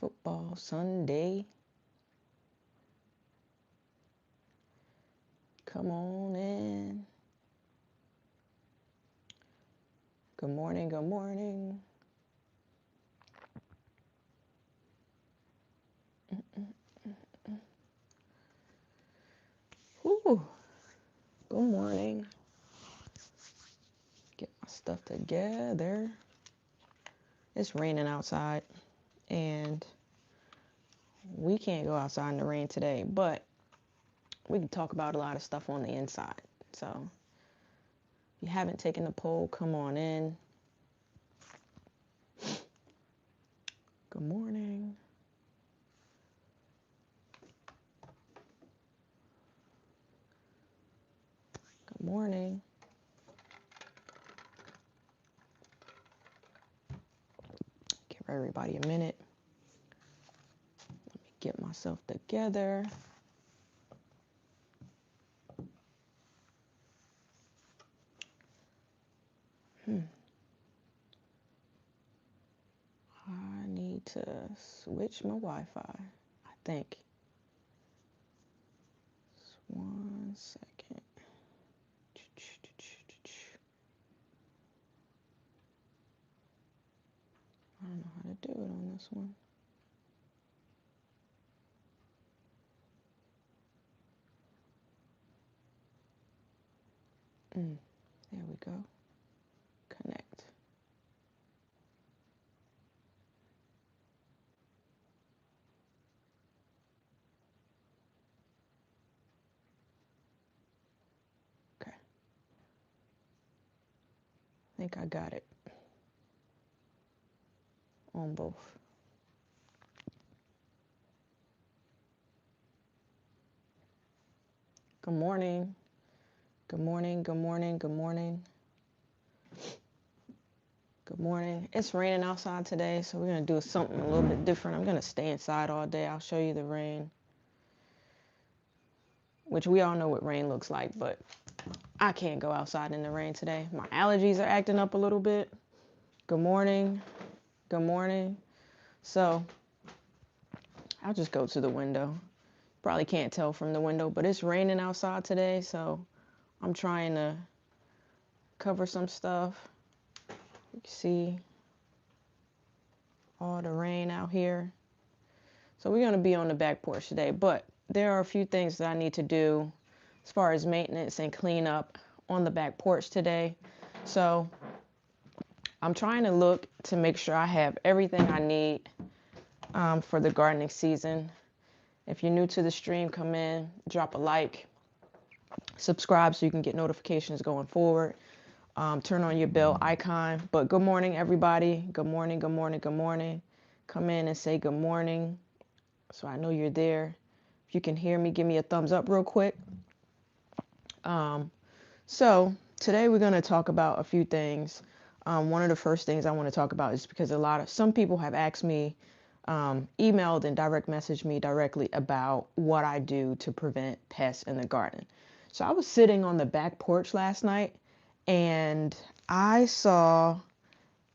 Football Sunday. Come on in. Good morning, good morning. Ooh, good morning. Get my stuff together. It's raining outside, and we can't go outside in the rain today, but we can talk about a lot of stuff on the inside. So if you haven't taken the poll, come on in. Good morning. Good morning. Give everybody a minute. Let me get myself together. I need to switch my Wi-Fi, I think. Just 1 second. I don't know how to do it on this one. There we go. Connect. Okay. I think I got it on both. Good morning. Good morning, good morning, good morning. Good morning. It's raining outside today, so we're going to do something a little bit different. I'm going to stay inside all day. I'll show you the rain, which we all know what rain looks like, but I can't go outside in the rain today. My allergies are acting up a little bit. Good morning. Good morning. So I'll just go to the window. Probably can't tell from the window, but it's raining outside today, so I'm trying to cover some stuff. You can see all the rain out here. So we're going to be on the back porch today, but there are a few things that I need to do as far as maintenance and clean up on the back porch today. So I'm trying to look to make sure I have everything I need for the gardening season. If you're new to the stream, come in, drop a like, subscribe so you can get notifications going forward. Turn on your bell icon. But good morning, everybody. Good morning, good morning, good morning. Come in and say good morning so I know you're there. If you can hear me, give me a thumbs up real quick. So today we're going to talk about a few things. One of the first things I want to talk about is because some people have asked me, emailed and direct messaged me directly about what I do to prevent pests in the garden. So I was sitting on the back porch last night and I saw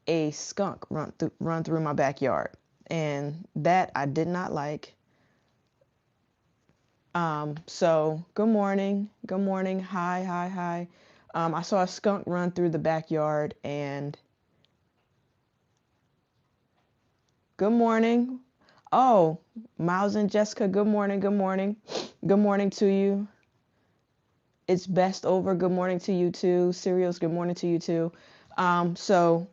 a skunk run through my backyard, and that I did not like. So good morning, hi. I saw a skunk run through the backyard, and good morning. Oh, Miles and Jessica, good morning. Good morning to you. It's best over. Good morning to you too. Cereals, good morning to you too. So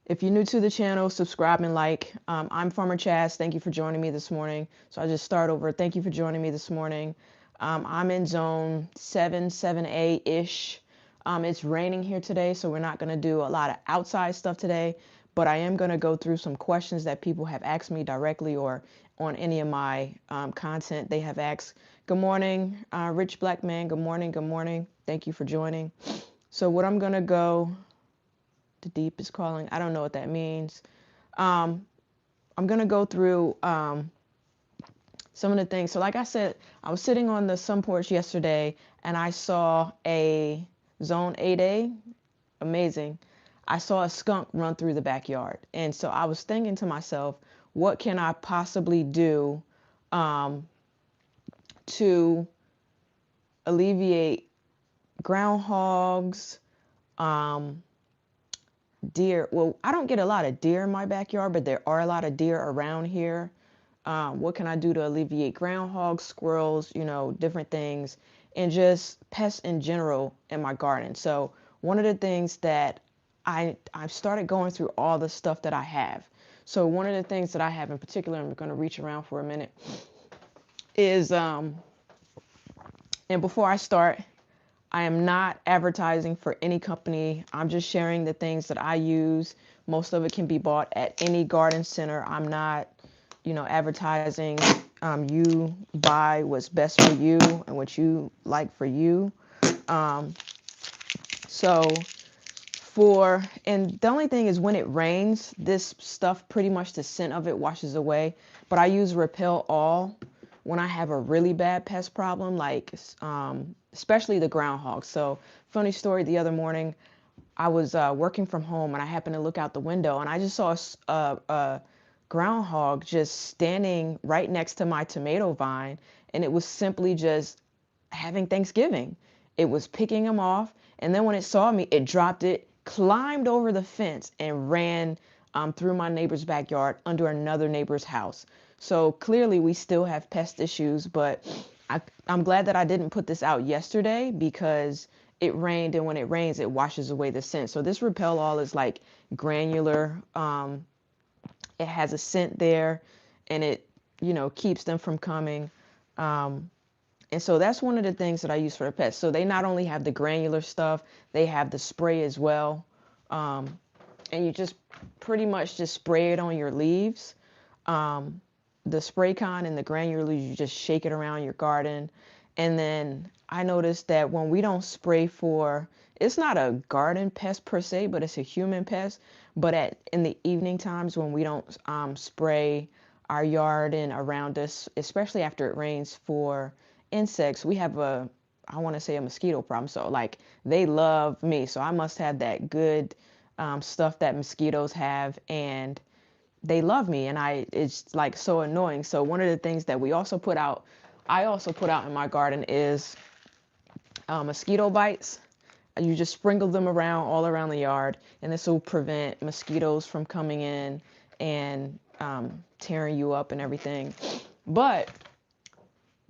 if you're new to the channel, subscribe and like. I'm Farmer Chaz. Thank you for joining me this morning. So I'll just start over. Thank you for joining me this morning. I'm in zone 7A-ish. It's raining here today, so we're not going to do a lot of outside stuff today, but I am going to go through some questions that people have asked me directly or on any of my content. They have asked, good morning, Rich Black Man. Good morning. Thank you for joining. So what I'm going to go... The deep is calling. I don't know what that means. I'm going to go through some of the things. So like I said, I was sitting on the sun porch yesterday and I saw a zone 8A. Amazing. I saw a skunk run through the backyard. And so I was thinking to myself, what can I possibly do to alleviate groundhogs, deer. Well, I don't get a lot of deer in my backyard, but there are a lot of deer around here. What can I do to alleviate groundhogs, squirrels, different things, and just pests in general in my garden? So one of the things that I've started going through all the stuff that I have. So one of the things that I have in particular, I'm going to reach around for a minute, is and before I start, I am not advertising for any company. I'm just sharing the things that I use. Most of it can be bought at any garden center. I'm not, advertising. You buy what's best for you and what you like for you. So and the only thing is when it rains, this stuff, pretty much the scent of it washes away. But I use Repel All when I have a really bad pest problem, like especially the groundhog. So funny story, the other morning I was working from home and I happened to look out the window and I just saw a groundhog just standing right next to my tomato vine, and it was simply just having Thanksgiving. It was picking them off, and then when it saw me, it dropped it, climbed over the fence, and ran through my neighbor's backyard under another neighbor's house. So clearly we still have pest issues, but I'm glad that I didn't put this out yesterday because it rained, and when it rains, it washes away the scent. So this Repel All is like granular. It has a scent there, and it, keeps them from coming. And so that's one of the things that I use for the pests. So they not only have the granular stuff, they have the spray as well. And you just pretty much just spray it on your leaves. The spray con and the granular, you just shake it around your garden. And then I noticed that when we don't spray it's not a garden pest per se, but it's a human pest. But in the evening times when we don't spray our yard and around us, especially after it rains, for insects, we have I want to say a mosquito problem. So like they love me. So I must have that good stuff that mosquitoes have, and they love me, and it's like so annoying. So one of the things that I also put out in my garden is mosquito bites. You just sprinkle them around all around the yard, and this will prevent mosquitoes from coming in and tearing you up and everything. But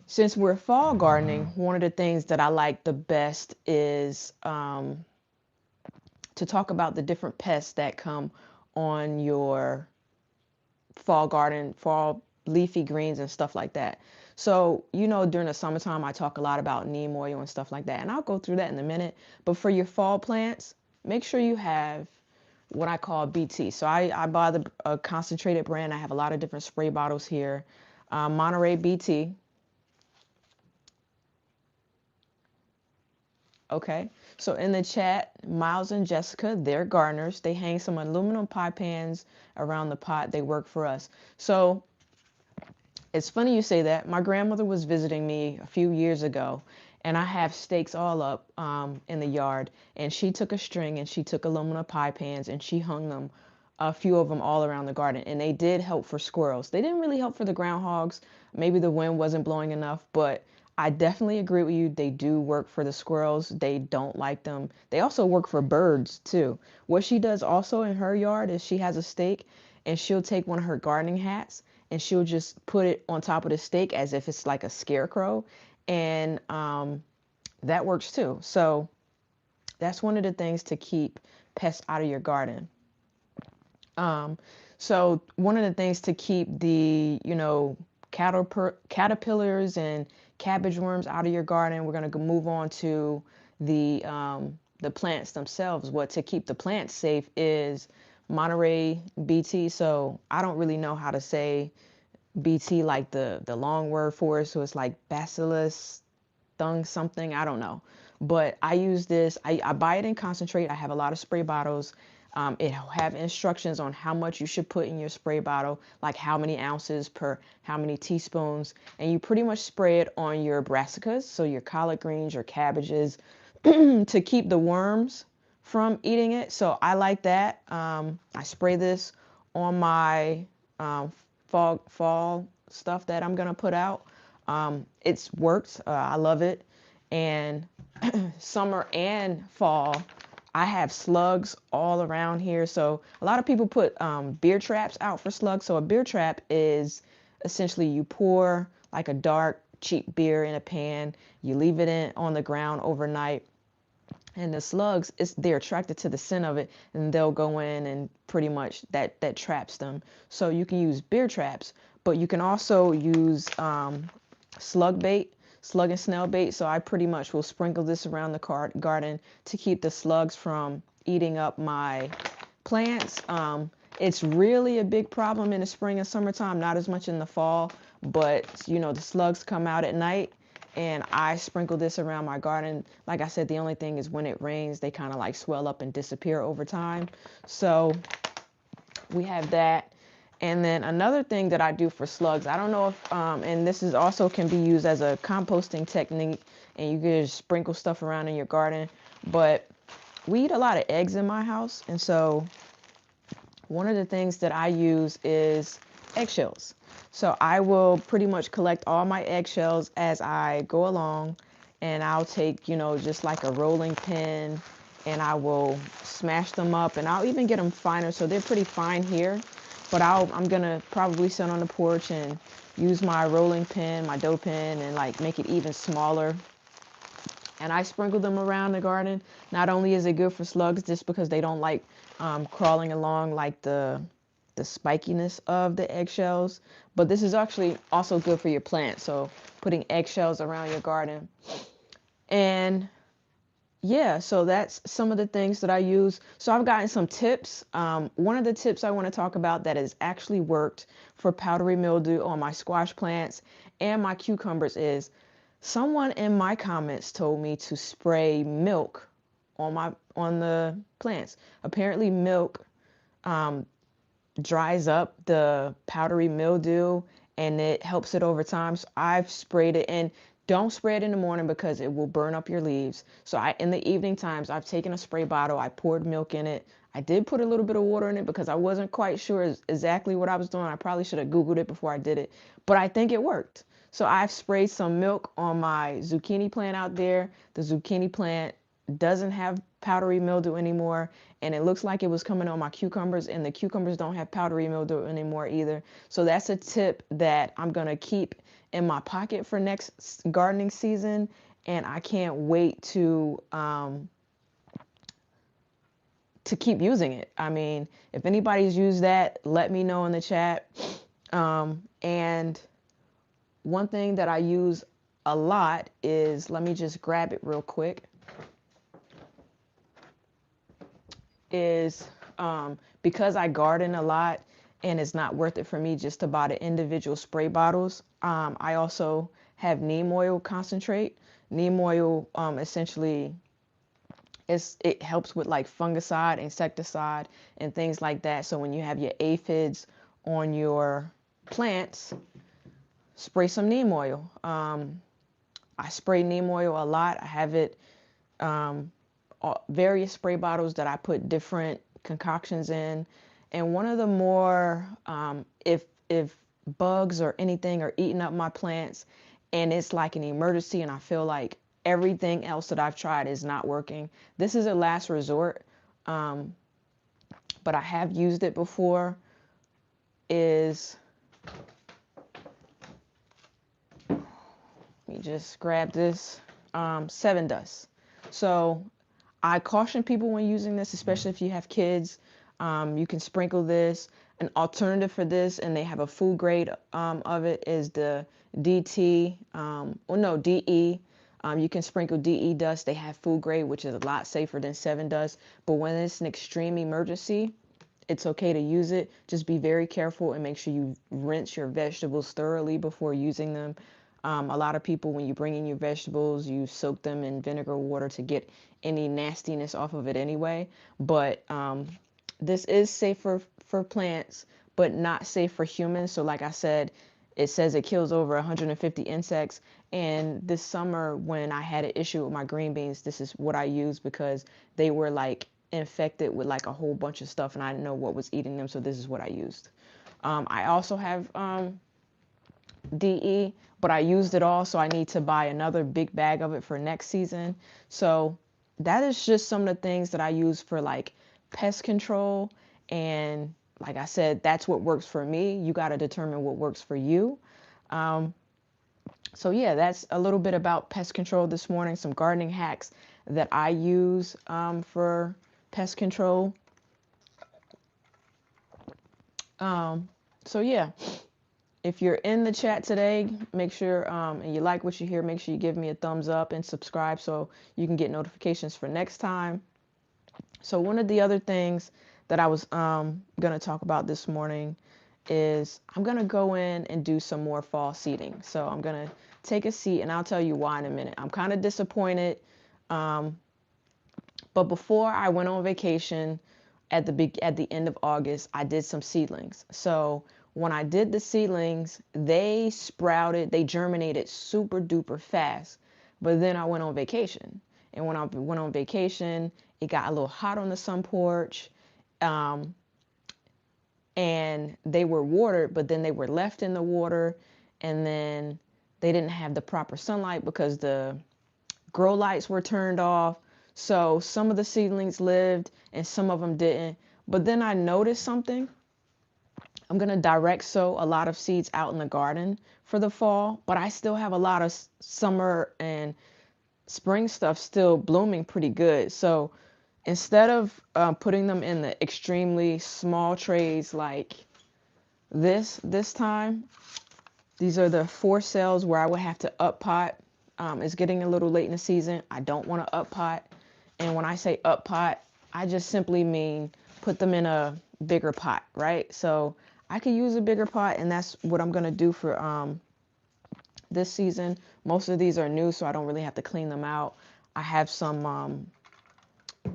since we're fall gardening, one of the things that I like the best is to talk about the different pests that come on your fall garden, fall leafy greens and stuff like that. So, during the summertime, I talk a lot about neem oil and stuff like that, and I'll go through that in a minute. But for your fall plants, make sure you have what I call BT. So I buy a concentrated brand. I have a lot of different spray bottles here. Monterey BT. Okay, so in the chat, Miles and Jessica, they're gardeners. They hang some aluminum pie pans around the pot. They work for us. So it's funny you say that. My grandmother was visiting me a few years ago, and I have stakes all up in the yard. And she took a string and she took aluminum pie pans and she hung them, a few of them all around the garden. And they did help for squirrels. They didn't really help for the groundhogs. Maybe the wind wasn't blowing enough, but I definitely agree with you. They do work for the squirrels. They don't like them. They also work for birds too. What she does also in her yard is she has a stake, and she'll take one of her gardening hats and she'll just put it on top of the stake as if it's like a scarecrow. And that works too. So that's one of the things to keep pests out of your garden. So one of the things to keep the, caterpillars and cabbage worms out of your garden, we're going to move on to the plants themselves. What to keep the plants safe is Monterey BT. So I don't really know how to say BT like the long word for it. So it's like bacillus thung something. I don't know. But I use this. I buy it in concentrate. I have a lot of spray bottles. It have instructions on how much you should put in your spray bottle, like how many ounces per how many teaspoons. And you pretty much spray it on your brassicas, so your collard greens, your cabbages, to keep the worms from eating it. So I like that. I spray this on my fall stuff that I'm gonna put out. It's worked. I love it. And summer and fall, I have slugs all around here. So a lot of people put beer traps out for slugs. So a beer trap is essentially you pour like a dark, cheap beer in a pan, you leave it in on the ground overnight, and the slugs, they're attracted to the scent of it, and they'll go in and pretty much that traps them. So you can use beer traps, but you can also use slug bait, slug and snail bait. So I pretty much will sprinkle this around the garden to keep the slugs from eating up my plants. It's really a big problem in the spring and summertime, not as much in the fall, but you know, the slugs come out at night, and I sprinkle this around my garden. Like I said, the only thing is when it rains, they kind of like swell up and disappear over time. So we have that. And then another thing that I do for slugs, I don't know if, and this is also can be used as a composting technique, and you can just sprinkle stuff around in your garden, but we eat a lot of eggs in my house. And so one of the things that I use is eggshells. So I will pretty much collect all my eggshells as I go along, and I'll take, you know, just like a rolling pin, and I will smash them up, and I'll even get them finer. So they're pretty fine here, but I'm gonna probably sit on the porch and use my rolling pin, my dough pin, and like make it even smaller. And I sprinkle them around the garden. Not only is it good for slugs, just because they don't like crawling along like the spikiness of the eggshells, but this is actually also good for your plants. So putting eggshells around your garden. And yeah, so that's some of the things that I use. So I've gotten some tips. One of the tips I want to talk about that has actually worked for powdery mildew on my squash plants and my cucumbers is someone in my comments told me to spray milk on the plants. Apparently milk dries up the powdery mildew and it helps it over time. So I've sprayed it, and don't spray it in the morning because it will burn up your leaves. So in the evening times, I've taken a spray bottle, I poured milk in it. I did put a little bit of water in it because I wasn't quite sure exactly what I was doing. I probably should have Googled it before I did it, but I think it worked. So I've sprayed some milk on my zucchini plant out there. The zucchini plant doesn't have powdery mildew anymore, and it looks like it was coming on my cucumbers, and the cucumbers don't have powdery mildew anymore either. So that's a tip that I'm gonna keep in my pocket for next gardening season, and I can't wait to keep using it. I mean, if anybody's used that, let me know in the chat. And one thing that I use a lot is, let me just grab it real quick, is because I garden a lot and it's not worth it for me just to buy the individual spray bottles. I also have neem oil concentrate. Neem oil essentially it helps with like fungicide, insecticide, and things like that. So when you have your aphids on your plants, spray some neem oil. I spray neem oil a lot. I have it various spray bottles that I put different concoctions in. And one of the more, if bugs or anything are eating up my plants and it's like an emergency and I feel like everything else that I've tried is not working, this is a last resort. But I have used it before, is, let me just grab this, Seven Dust. So I caution people when using this, especially if you have kids. You can sprinkle this. An alternative for this, and they have a food grade of it, is the DE. You can sprinkle DE dust. They have food grade, which is a lot safer than Seven Dust. But when it's an extreme emergency, it's okay to use it. Just be very careful and make sure you rinse your vegetables thoroughly before using them. A lot of people, when you bring in your vegetables, you soak them in vinegar water to get any nastiness off of it anyway. But this is safer for plants, but not safe for humans. So like I said, it says it kills over 150 insects. And this summer, when I had an issue with my green beans, this is what I used because they were like infected with like a whole bunch of stuff and I didn't know what was eating them. So this is what I used. I also have DE, but I used it all, so I need to buy another big bag of it for next season. So that is just some of the things that I use for like pest control. And like I said, that's what works for me. You got to determine what works for you. So yeah, that's a little bit about pest control this morning, some gardening hacks that I use for pest control. So yeah, if you're in the chat today, make sure, and you like what you hear, make sure you give me a thumbs up and subscribe so you can get notifications for next time. So one of the other things that I was going to talk about this morning is I'm going to go in and do some more fall seeding. So I'm going to take a seat and I'll tell you why in a minute. I'm kind of disappointed. But before I went on vacation at the end of August, I did some seedlings. So when I did the seedlings, they sprouted, they germinated super duper fast. But then I went on vacation. And when I went on vacation, it got a little hot on the sun porch. And they were watered, but then they were left in the water. And then they didn't have the proper sunlight because the grow lights were turned off. So some of the seedlings lived and some of them didn't. But then I noticed something. I'm going to direct sow a lot of seeds out in the garden for the fall, but I still have a lot of summer and spring stuff still blooming pretty good. So instead of putting them in the extremely small trays like this time, these are the 4 cells where I would have to up pot. It's getting a little late in the season. I don't want to up pot. And when I say up pot, I just simply mean put them in a bigger pot, right? So I could use a bigger pot, and that's what I'm going to do for this season. Most of these are new, so I don't really have to clean them out. I have some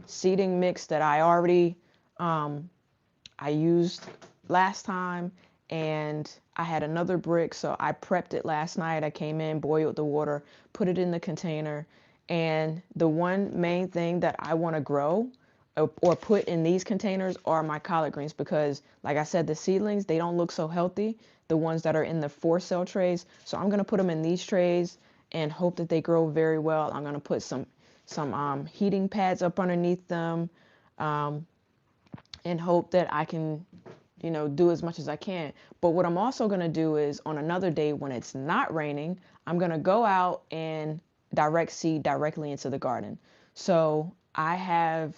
seeding mix that I already I used last time, and I had another brick, so I prepped it last night. I came in, boiled the water, put it in the container, and the one main thing that I want to grow or put in these containers are my collard greens because, like I said, the seedlings, they don't look so healthy, the ones that are in the 4 cell trays. So I'm going to put them in these trays and hope that they grow very well. I'm going to put some heating pads up underneath them and hope that I can do as much as I can. But what I'm also going to do is on another day when it's not raining, I'm going to go out and direct seed directly into the garden. So I have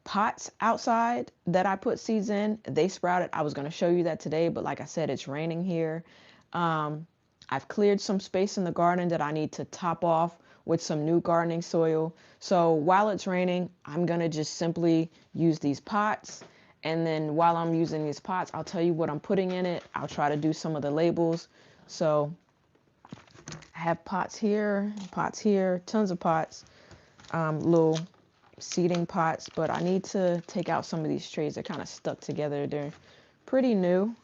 pots outside that I put seeds in. They sprouted. I was going to show you that today, but like I said, it's raining here. I've cleared some space in the garden that I need to top off with some new gardening soil. So while it's raining, I'm going to just simply use these pots. And then while I'm using these pots, I'll tell you what I'm putting in it. I'll try to do some of the labels. So I have pots here, tons of pots, little seeding pots, but I need to take out some of these trays. They're kind of stuck together. They're pretty new.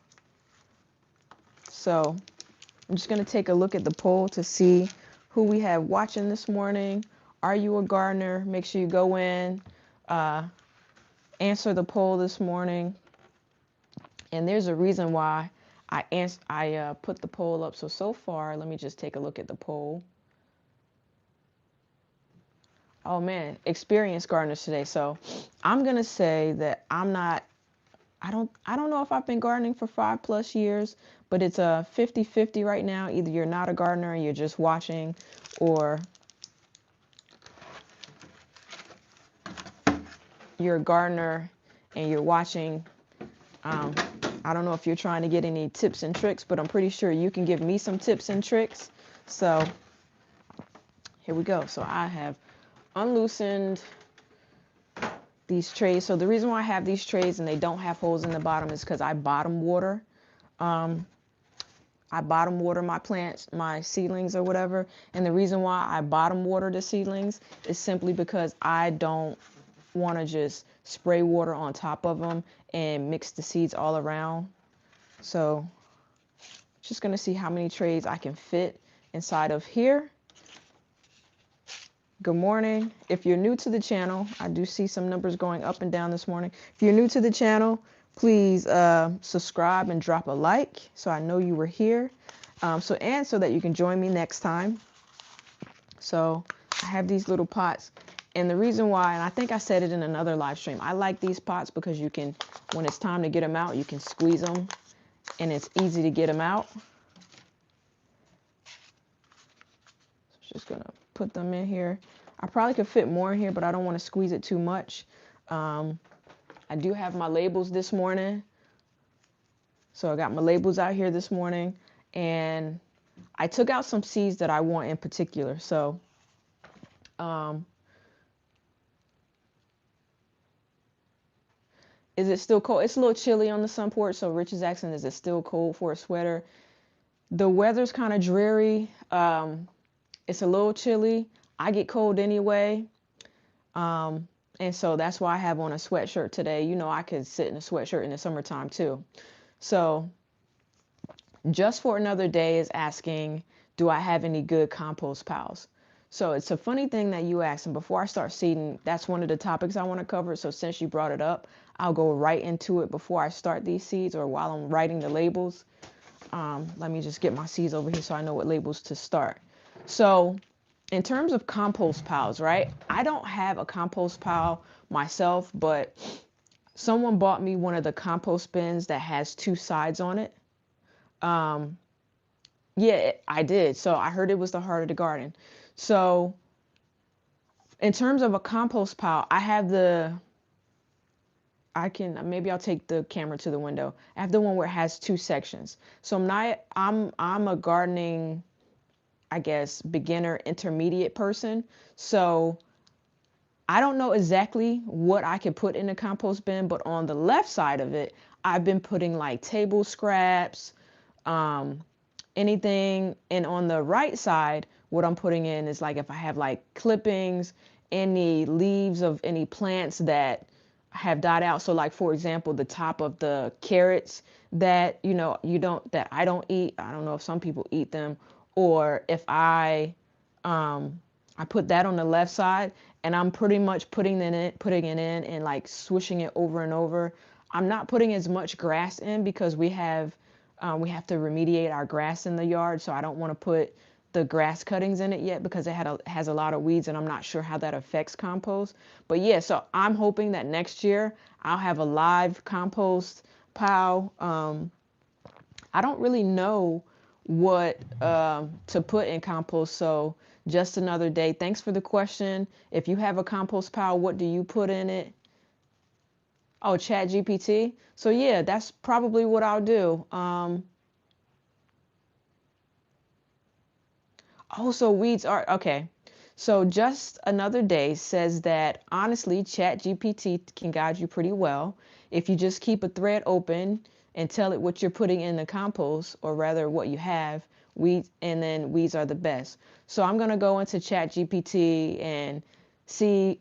So I'm just going to take a look at the poll to see who we have watching this morning. Are you a gardener? Make sure you go in, answer the poll this morning. And there's a reason why I put the poll up. So far, let me just take a look at the poll. Oh man, experienced gardeners today. So I'm going to say that I don't know if I've been gardening for 5+ years, but it's a 50-50 right now. Either you're not a gardener and you're just watching, or you're a gardener and you're watching. I don't know if you're trying to get any tips and tricks, but I'm pretty sure you can give me some tips and tricks. So here we go. So I have unloosened these trays. So the reason why I have these trays and they don't have holes in the bottom is because I bottom water. I bottom water my plants, my seedlings or whatever. And the reason why I bottom water the seedlings is simply because I don't want to just spray water on top of them and mix the seeds all around. So just going to see how many trays I can fit inside of here. Good morning. If you're new to the channel, I do see some numbers going up and down this morning. If you're new to the channel, please subscribe and drop a like so I know you were here. So that you can join me next time. So I have these little pots, and the reason why, and I think I said it in another live stream, I like these pots because you can, when it's time to get them out, you can squeeze them and it's easy to get them out. So just gonna put them in here. I probably could fit more in here, but I don't want to squeeze it too much. I do have my labels this morning. So I got my labels out here this morning, and I took out some seeds that I want in particular. So is it still cold? It's a little chilly on the sun porch. So Rich is asking, is it still cold for a sweater? The weather's kind of dreary. It's a little chilly. I get cold anyway. And so that's why I have on a sweatshirt today. You know, I could sit in a sweatshirt in the summertime too. So Just for Another Day is asking, do I have any good compost piles? So it's a funny thing that you asked. And before I start seeding, that's one of the topics I want to cover. So since you brought it up, I'll go right into it before I start these seeds or while I'm writing the labels. Let me just get my seeds over here so I know what labels to start. So in terms of compost piles, right? I don't have a compost pile myself, but someone bought me one of the compost bins that has two sides on it. Yeah, I did. So I heard it was the heart of the garden. So in terms of a compost pile, maybe I'll take the camera to the window. I have the one where it has two sections. So I'm a gardening, I guess, beginner intermediate person. So I don't know exactly what I could put in the compost bin, but on the left side of it, I've been putting like table scraps, anything. And on the right side, what I'm putting in is like if I have like clippings, any leaves of any plants that have died out. So like, for example, the top of the carrots that, that I don't eat. I don't know if some people eat them, or if I put that on the left side, and I'm pretty much putting it in and like swishing it over and over. I'm not putting as much grass in because we have to remediate our grass in the yard. So I don't want to put the grass cuttings in it yet because it has a lot of weeds, and I'm not sure how that affects compost. But yeah, so I'm hoping that next year I'll have a live compost pile. I don't really know what to put in compost. So Just Another Day, thanks for the question. If you have a compost pile, what do you put in it? Oh, Chat GPT. So yeah, that's probably what I'll do. So weeds are okay. So Just Another Day says that honestly, Chat GPT can guide you pretty well if you just keep a thread open and tell it what you're putting in the compost, or rather what you have. Weeds are the best. So I'm gonna go into Chat GPT and see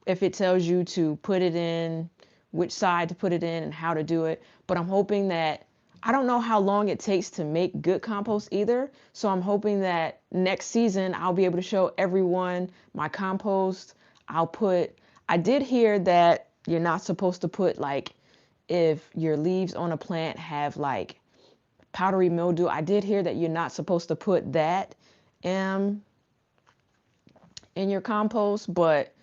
if it tells you to put it in, which side to put it in, and how to do it. But I'm hoping that I don't know how long it takes to make good compost either. So I'm hoping that next season I'll be able to show everyone my compost. I did hear that you're not supposed to put like, if your leaves on a plant have like powdery mildew, I did hear that you're not supposed to put that in your compost. But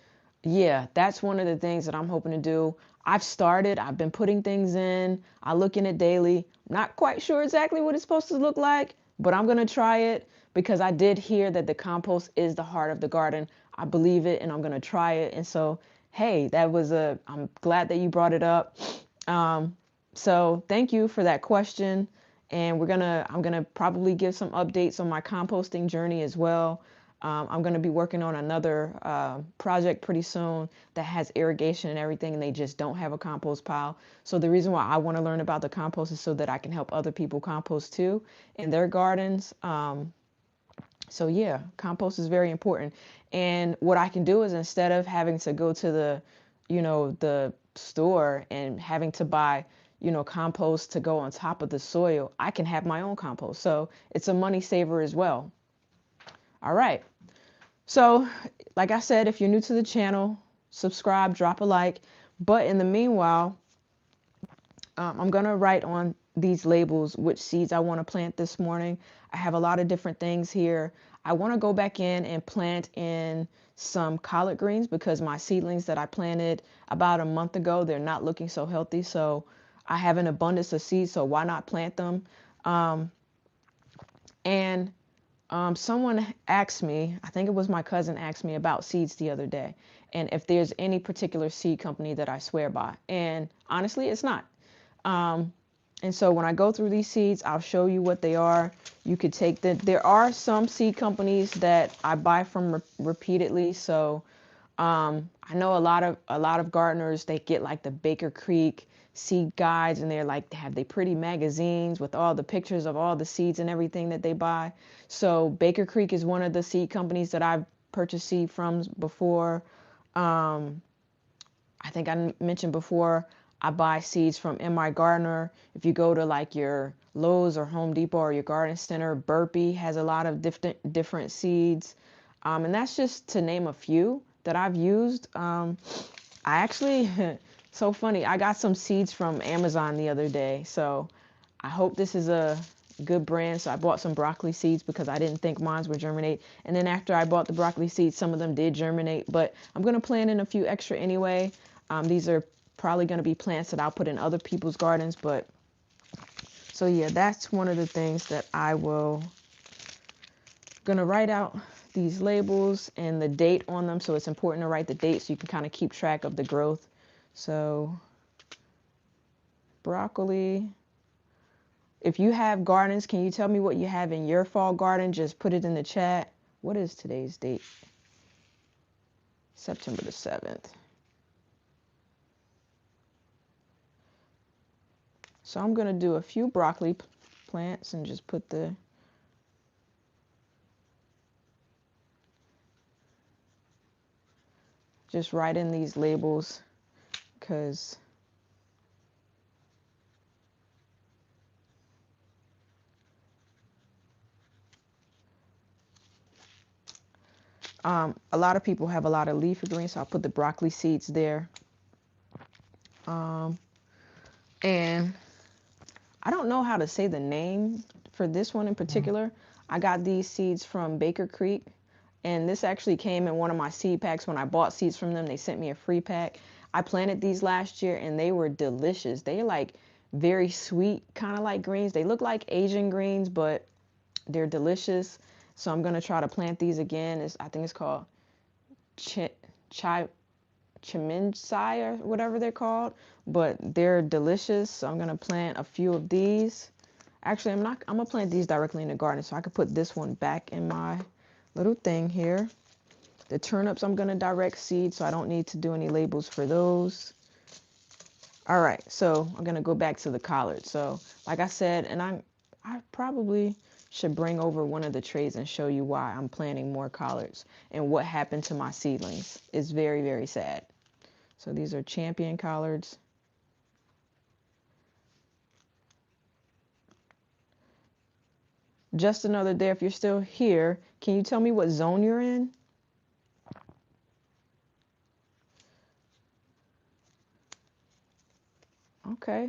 yeah, that's one of the things that I'm hoping to do. I've been putting things in. I look in it daily. Not quite sure exactly what it's supposed to look like, but I'm going to try it because I did hear that the compost is the heart of the garden. I believe it, and I'm going to try it. And so, hey, I'm glad that you brought it up. So thank you for that question. And I'm going to probably give some updates on my composting journey as well. I'm going to be working on another project pretty soon that has irrigation and everything, and they just don't have a compost pile. So the reason why I want to learn about the compost is so that I can help other people compost too in their gardens. So yeah, compost is very important. And what I can do is, instead of having to go to the store and having to buy, compost to go on top of the soil, I can have my own compost. So it's a money saver as well. All right. So, like I said, if you're new to the channel, subscribe, drop a like. But in the meanwhile, I'm going to write on these labels which seeds I want to plant this morning. I have a lot of different things here. I want to go back in and plant in some collard greens because my seedlings that I planted about a month ago, they're not looking so healthy. So I have an abundance of seeds, so why not plant them? And someone asked me, I think it was my cousin asked me about seeds the other day, and if there's any particular seed company that I swear by. And honestly, it's not. And so when I go through these seeds, I'll show you what they are. You could take the, there are some seed companies that I buy from repeatedly. So I know a lot of gardeners, they get like the Baker Creek seed guides, and they're like, they have they pretty magazines with all the pictures of all the seeds and everything that they buy. So Baker Creek is one of the seed companies that I've purchased seed from before. I think I mentioned before, I buy seeds from MI Gardener. If you go to like your Lowe's or Home Depot or your garden center, Burpee has a lot of different seeds. And that's just to name a few that I've used. I actually, so funny, I got some seeds from Amazon the other day. So I hope this is a good brand. So I bought some broccoli seeds because I didn't think mine would germinate. And then after I bought the broccoli seeds, some of them did germinate. But I'm going to plant in a few extra anyway. These are probably going to be plants that I'll put in other people's gardens. But so yeah, that's one of the things that I will going to write out these labels and the date on them. So it's important to write the date so you can kind of keep track of the growth. So broccoli. If you have gardens, can you tell me what you have in your fall garden? Just put it in the chat. What is today's date? September the 7th. So I'm going to do a few broccoli plants and just put the just write in these labels because a lot of people have a lot of leafy greens, so I'll put the broccoli seeds there. And I don't know how to say the name for this one in particular. I got these seeds from Baker Creek, and this actually came in one of my seed packs. When I bought seeds from them, they sent me a free pack. I planted these last year, and they were delicious. They're like very sweet, kind of like greens. They look like Asian greens, but they're delicious. So I'm going to try to plant these again. I think it's called chiminsai or whatever they're called, but they're delicious. So I'm going to plant a few of these. Actually, I'm going to plant these directly in the garden, so I could put this one back in my little thing here. The turnips, I'm going to direct seed, so I don't need to do any labels for those. All right, so I'm going to go back to the collards. So like I said, and I probably should bring over one of the trays and show you why I'm planting more collards and what happened to my seedlings. It's very, very sad. So these are champion collards. Just another day, if you're still here, can you tell me what zone you're in? Okay.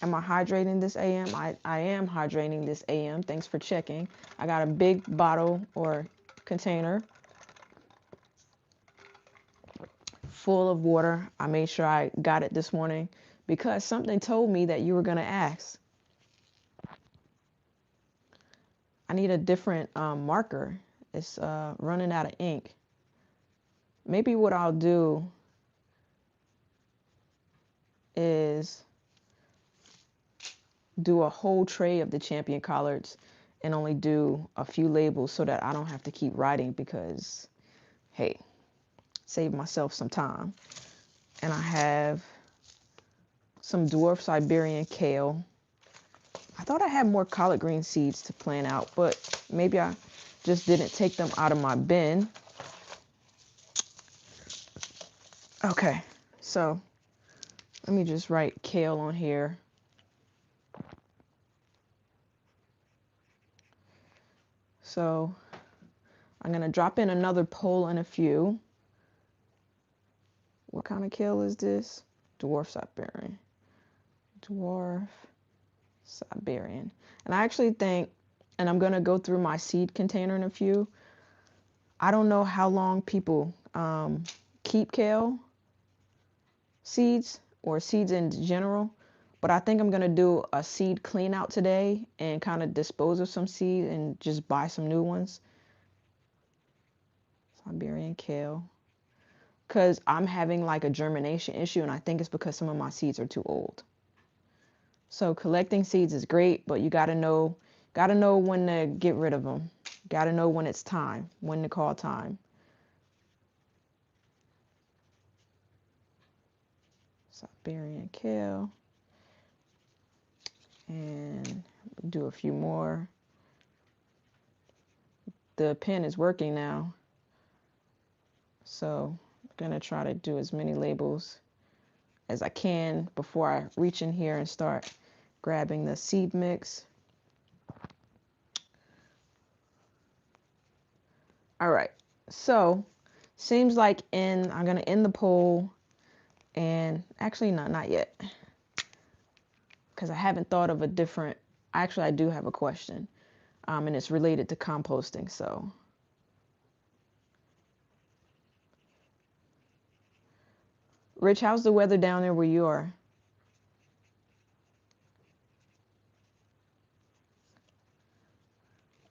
Am I hydrating this AM? I am hydrating this AM. Thanks for checking. I got a big bottle or container full of water. I made sure I got it this morning because something told me that you were going to ask. I need a different marker. It's running out of ink. Maybe what I'll do is do a whole tray of the champion collards and only do a few labels so that I don't have to keep writing because, hey, save myself some time. And I have some dwarf Siberian kale. I thought I had more collard green seeds to plant out, but maybe I just didn't take them out of my bin. Okay, so let me just write kale on here. So I'm going to drop in another poll in a few. What kind of kale is this? Dwarf Siberian. Dwarf Siberian. And I actually think, and I'm going to go through my seed container in a few. I don't know how long people keep kale seeds or seeds in general, but I think I'm going to do a seed clean out today and kind of dispose of some seed and just buy some new ones. Siberian kale. Because I'm having like a germination issue, and I think it's because some of my seeds are too old. So collecting seeds is great, but you gotta know when to get rid of them. Gotta know when it's time, when to call time. Siberian kale. And do a few more. The pen is working now. So I'm gonna try to do as many labels as I can before I reach in here and start grabbing the seed mix. All right, so seems like I'm gonna end the poll, and actually not yet, because I haven't thought of a different. Actually, I do have a question, and it's related to composting. So, Rich, how's the weather down there where you are?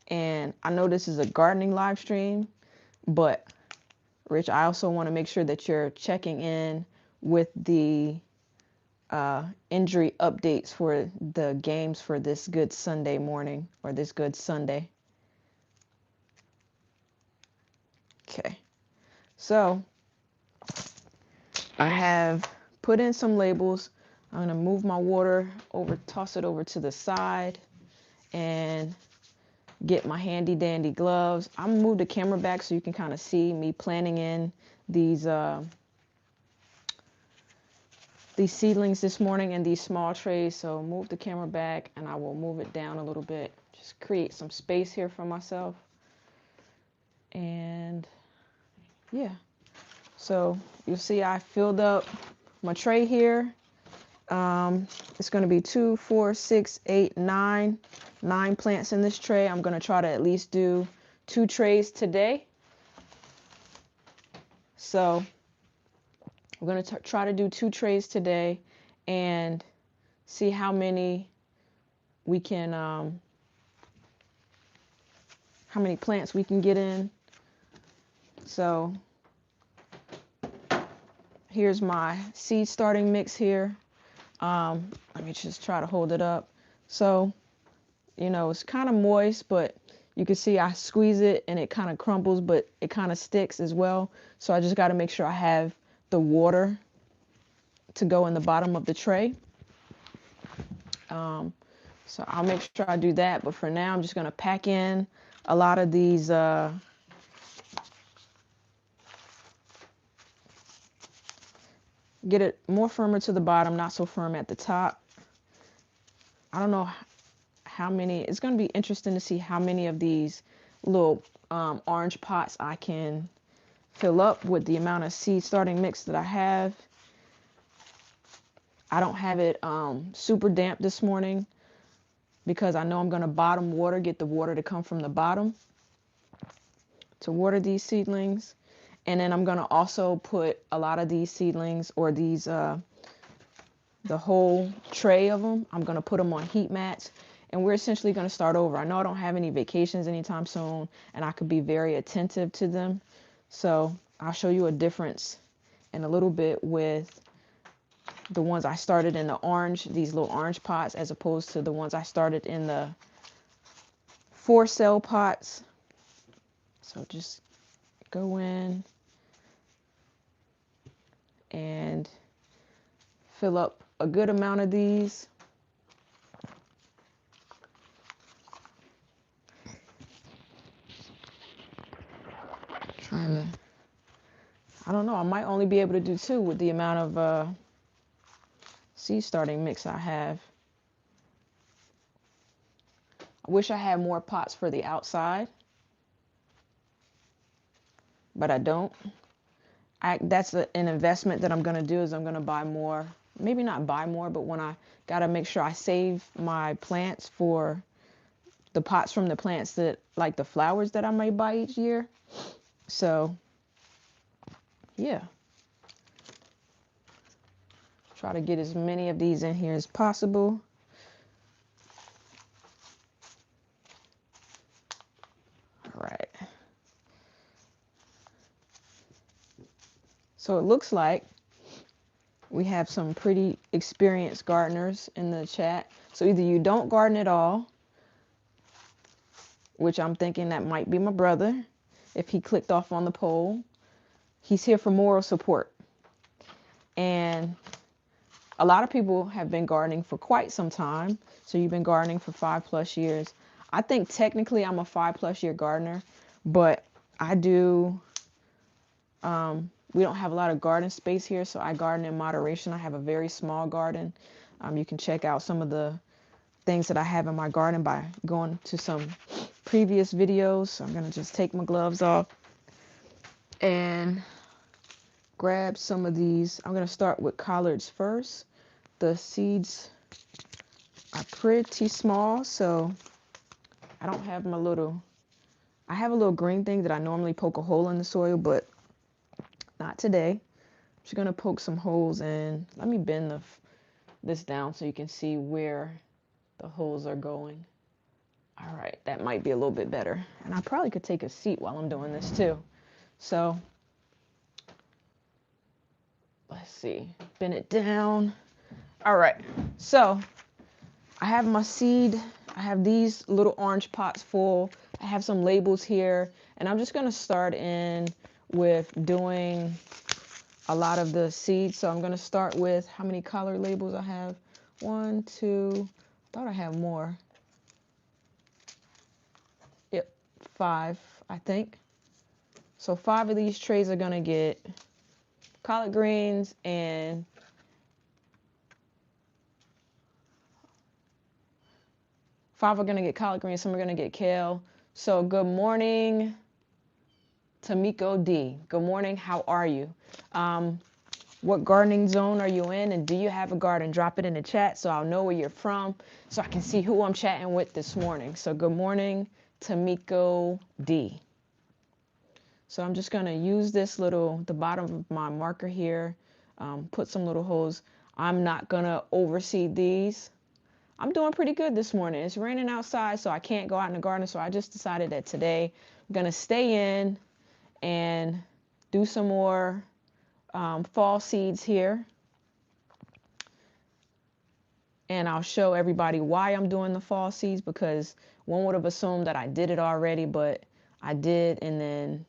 And I know this is a gardening live stream, but Rich, I also want to make sure that you're checking in with the injury updates for the games for this good Sunday morning, or this good Sunday. Okay, so I have put in some labels. I'm going to move my water over, toss it over to the side, and get my handy dandy gloves. I'm going to move the camera back so you can kind of see me planting in these seedlings this morning in these small trays. So move the camera back, and I will move it down a little bit. Just create some space here for myself. And yeah, so you'll see I filled up my tray here. It's going to be 2, 4, 6, 8, 9 plants in this tray. I'm going to try to at least do 2 trays today. So we're going to try to do 2 trays today and see how many we can, how many plants we can get in. So here's my seed starting mix here. Let me just try to hold it up. So, you know, it's kind of moist, but you can see I squeeze it and it kind of crumbles, but it kind of sticks as well. So I just got to make sure I have the water to go in the bottom of the tray. So I'll make sure I do that. But for now, I'm just going to pack in a lot of these get it more firmer to the bottom, not so firm at the top. I don't know how many. It's going to be interesting to see how many of these little orange pots I can fill up with the amount of seed starting mix that I have. I don't have it super damp this morning because I know I'm going to bottom water, get the water to come from the bottom to water these seedlings. And then I'm going to also put a lot of these seedlings, or these, the whole tray of them, I'm going to put them on heat mats. And we're essentially going to start over. I know I don't have any vacations anytime soon, and I could be very attentive to them. So I'll show you a difference in a little bit with the ones I started in the orange, these little orange pots, as opposed to the ones I started in the 4-cell pots. So just go in and fill up a good amount of these. I don't know, I might only be able to do 2 with the amount of seed starting mix I have. I wish I had more pots for the outside, but I don't. That's an investment that I'm going to do, is I'm going to buy more maybe not buy more, but when I gotta make sure I save my plants for the pots from the plants that, like the flowers that I might buy each year. So yeah, try to get as many of these in here as possible. All right. So it looks like we have some pretty experienced gardeners in the chat. So either you don't garden at all, which I'm thinking that might be my brother if he clicked off on the poll. He's here for moral support. And a lot of people have been gardening for quite some time. So you've been gardening for 5+ years. I think technically I'm a 5+ year gardener, but I do, we don't have a lot of garden space here, so I garden in moderation. I have a very small garden. You can check out some of the things that I have in my garden by going to some previous videos. So I'm going to just take my gloves off and grab some of these. I'm going to start with collards first. The seeds are pretty small, so I don't have my little, I have a little green thing that I normally poke a hole in the soil, but not today. I'm just going to poke some holes in. Let me bend this down so you can see where the holes are going. All right, that might be a little bit better. And I probably could take a seat while I'm doing this too. So let's see, bend it down. All right, so I have my seed. I have these little orange pots full. I have some labels here, and I'm just gonna start in with doing a lot of the seeds. So I'm gonna start with how many color labels I have. 1, 2, I thought I had more. Yep, 5, I think. So 5 of these trays are gonna get collard greens, and 5 are gonna get collard greens, some are gonna get kale. So good morning, Tamiko D. Good morning, how are you? What gardening zone are you in, and do you have a garden? Drop it in the chat so I'll know where you're from, so I can see who I'm chatting with this morning. So good morning, Tamiko D. So I'm just gonna use this the bottom of my marker here, put some little holes. I'm not gonna overseed these. I'm doing pretty good this morning. It's raining outside, so I can't go out in the garden, so I just decided that today I'm gonna stay in and do some more fall seeds here. And I'll show everybody why I'm doing the fall seeds, because one would have assumed that I did it already, but I did, and then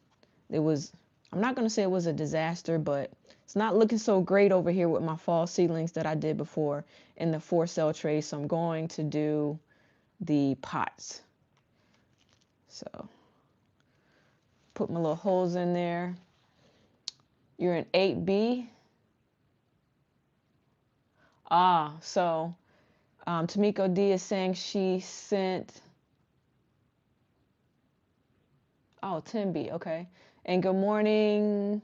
it was, I'm not going to say it was a disaster, but it's not looking so great over here with my fall seedlings that I did before in the 4-cell tray. So I'm going to do the pots. So put my little holes in there. You're in 8B. So Tamiko D is saying she sent, 10B, okay. And good morning,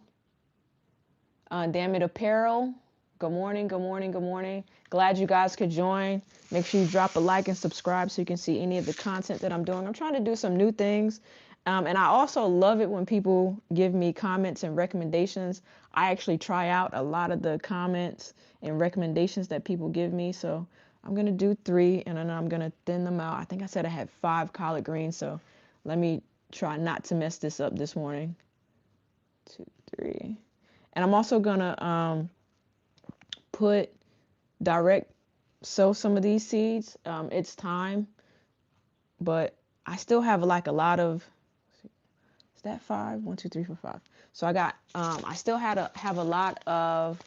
Damn It Apparel. Good morning, good morning, good morning. Glad you guys could join. Make sure you drop a like and subscribe so you can see any of the content that I'm doing. I'm trying to do some new things. And I also love it when people give me comments and recommendations. I actually try out a lot of the comments and recommendations that people give me. So I'm going to do 3, and then I'm going to thin them out. I think I said I had 5 collard greens. So let me try not to mess this up this morning. 2, 3. And I'm also going to sow some of these seeds. It's time, but I still have like a lot of, is that 5? 1, 2, 3, 4, 5. So I got, I still have a lot of,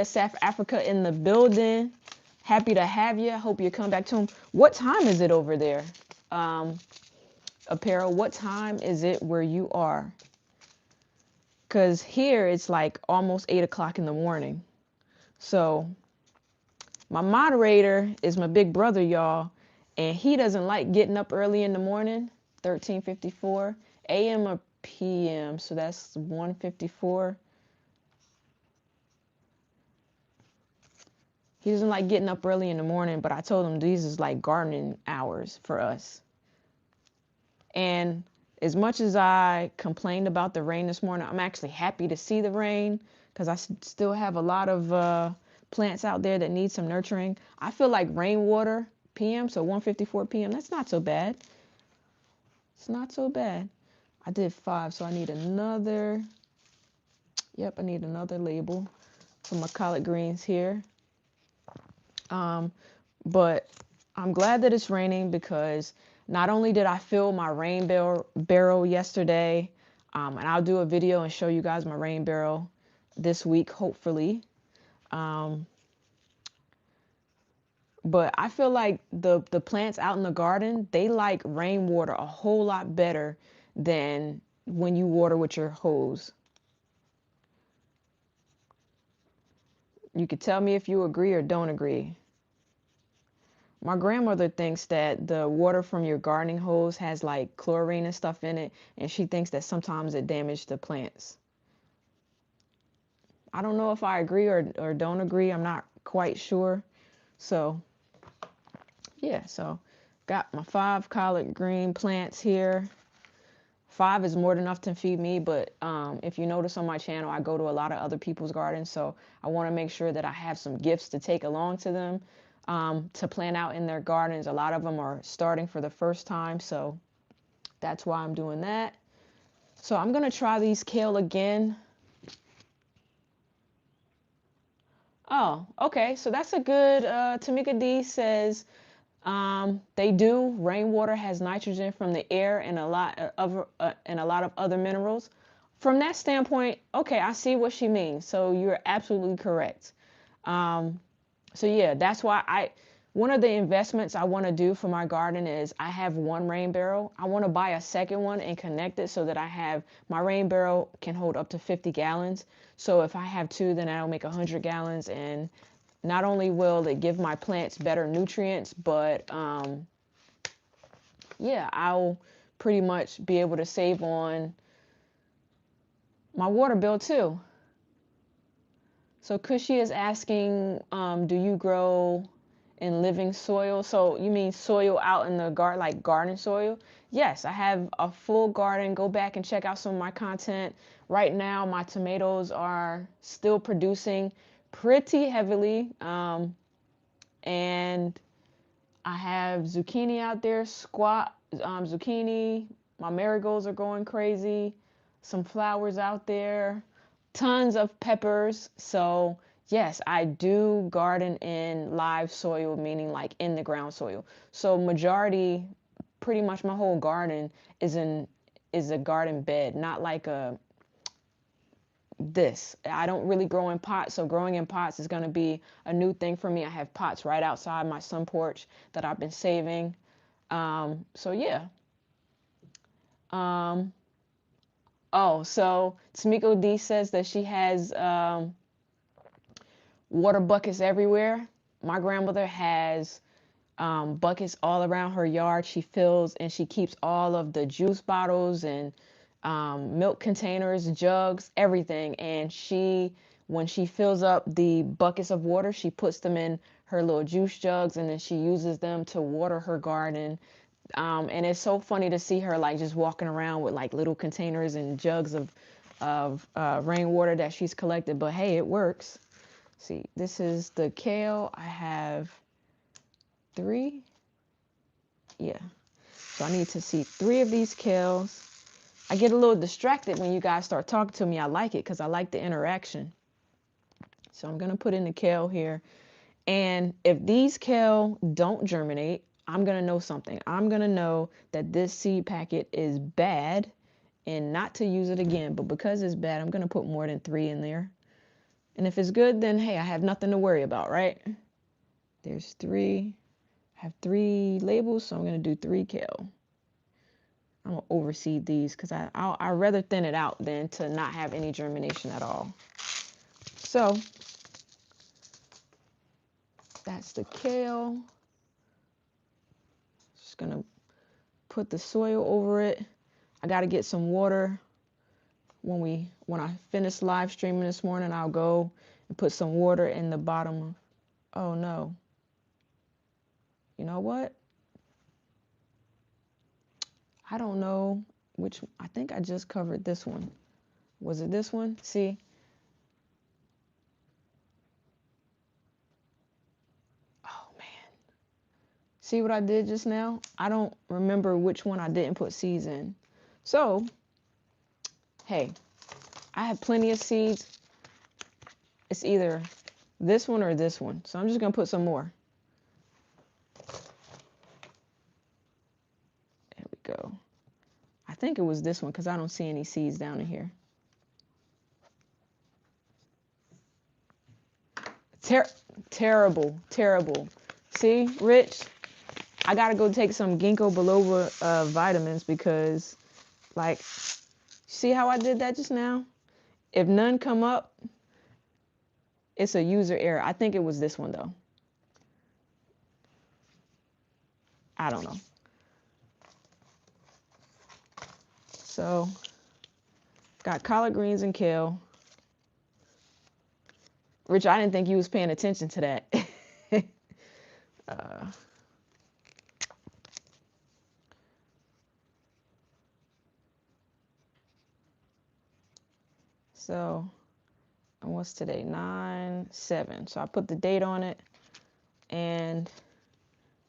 South Africa in the building. Happy to have you. Hope you come back to home. What time is it over there? Apparel, what time is it where you are? Because here it's like almost 8 o'clock in the morning. So my moderator is my big brother, y'all, and he doesn't like getting up early in the morning. 13:54 a.m. or p.m. So that's 1:54. He doesn't like getting up early in the morning, but I told him these is like gardening hours for us. And as much as I complained about the rain this morning, I'm actually happy to see the rain because I still have a lot of plants out there that need some nurturing. I feel like rainwater PM, so 1:54 p.m., that's not so bad. It's not so bad. I did 5, so I need another. Yep, I need another label for my collard greens here. But I'm glad that it's raining because not only did I fill my rain barrel yesterday, and I'll do a video and show you guys my rain barrel this week, hopefully. But I feel like the plants out in the garden, they like rainwater a whole lot better than when you water with your hose. You could tell me if you agree or don't agree. My grandmother thinks that the water from your gardening hose has like chlorine and stuff in it, and she thinks that sometimes it damages the plants. I don't know if I agree or don't agree. I'm not quite sure. So, yeah, so got my 5 collard green plants here. 5 is more than enough to feed me, but if you notice on my channel, I go to a lot of other people's gardens, so I want to make sure that I have some gifts to take along to them to plant out in their gardens. A lot of them are starting for the first time, so that's why I'm doing that. So I'm going to try these kale again. Oh, okay, so that's a good, Tamika D says, they do. Rainwater has nitrogen from the air and a lot of other minerals. From that standpoint, okay, I see what she means. So you're absolutely correct. So yeah, that's why one of the investments I want to do for my garden is I have one rain barrel. I want to buy a second one and connect it so that my rain barrel can hold up to 50 gallons. So if I have 2, then that'll make 100 gallons, and not only will it give my plants better nutrients, but yeah, I'll pretty much be able to save on my water bill too. So Cushy is asking, do you grow in living soil? So you mean soil out in the garden, like garden soil? Yes, I have a full garden. Go back and check out some of my content. Right now, my tomatoes are still producing pretty heavily. And I have zucchini out there, zucchini. My marigolds are going crazy. Some flowers out there, tons of peppers. So yes, I do garden in live soil, meaning like in the ground soil. So pretty much my whole garden is a garden bed, not like this. I don't really grow in pots, so growing in pots is going to be a new thing for me. I have pots right outside my sun porch that I've been saving. So yeah. So Tamiko D says that she has water buckets everywhere. My grandmother has buckets all around her yard. She fills and she keeps all of the juice bottles and milk containers, jugs, everything. And when she fills up the buckets of water, she puts them in her little juice jugs, and then she uses them to water her garden. And it's so funny to see her like just walking around with like little containers and jugs of rainwater that she's collected. But hey, it works. See, this is the kale. I have 3. Yeah. So I need to see 3 of these kales. I get a little distracted when you guys start talking to me. I like it because I like the interaction. So I'm going to put in the kale here. And if these kale don't germinate, I'm going to know something. I'm going to know that this seed packet is bad and not to use it again. But because it's bad, I'm going to put more than 3 in there. And if it's good, then hey, I have nothing to worry about, right? There's 3. I have 3 labels, so I'm going to do 3 kale. I'm going to overseed these because I'd rather thin it out than to not have any germination at all. So that's the kale. Just going to put the soil over it. I got to get some water. When I finish live streaming this morning, I'll go and put some water in the bottom Oh no. You know what? I don't know which, I think I just covered this one. Was it this one? See? Oh man. See what I did just now? I don't remember which one I didn't put seeds in. So, hey, I have plenty of seeds. It's either this one or this one. So I'm just going to put some more. There we go. I think it was this one because I don't see any seeds down in here. Terrible, terrible. See, Rich, I got to go take some ginkgo biloba vitamins because, like, see how I did that just now? If none come up, it's a user error. I think it was this one, though. I don't know. So, got collard greens and kale. Rich, I didn't think you was paying attention to that. So, and what's today? 9/7. So I put the date on it and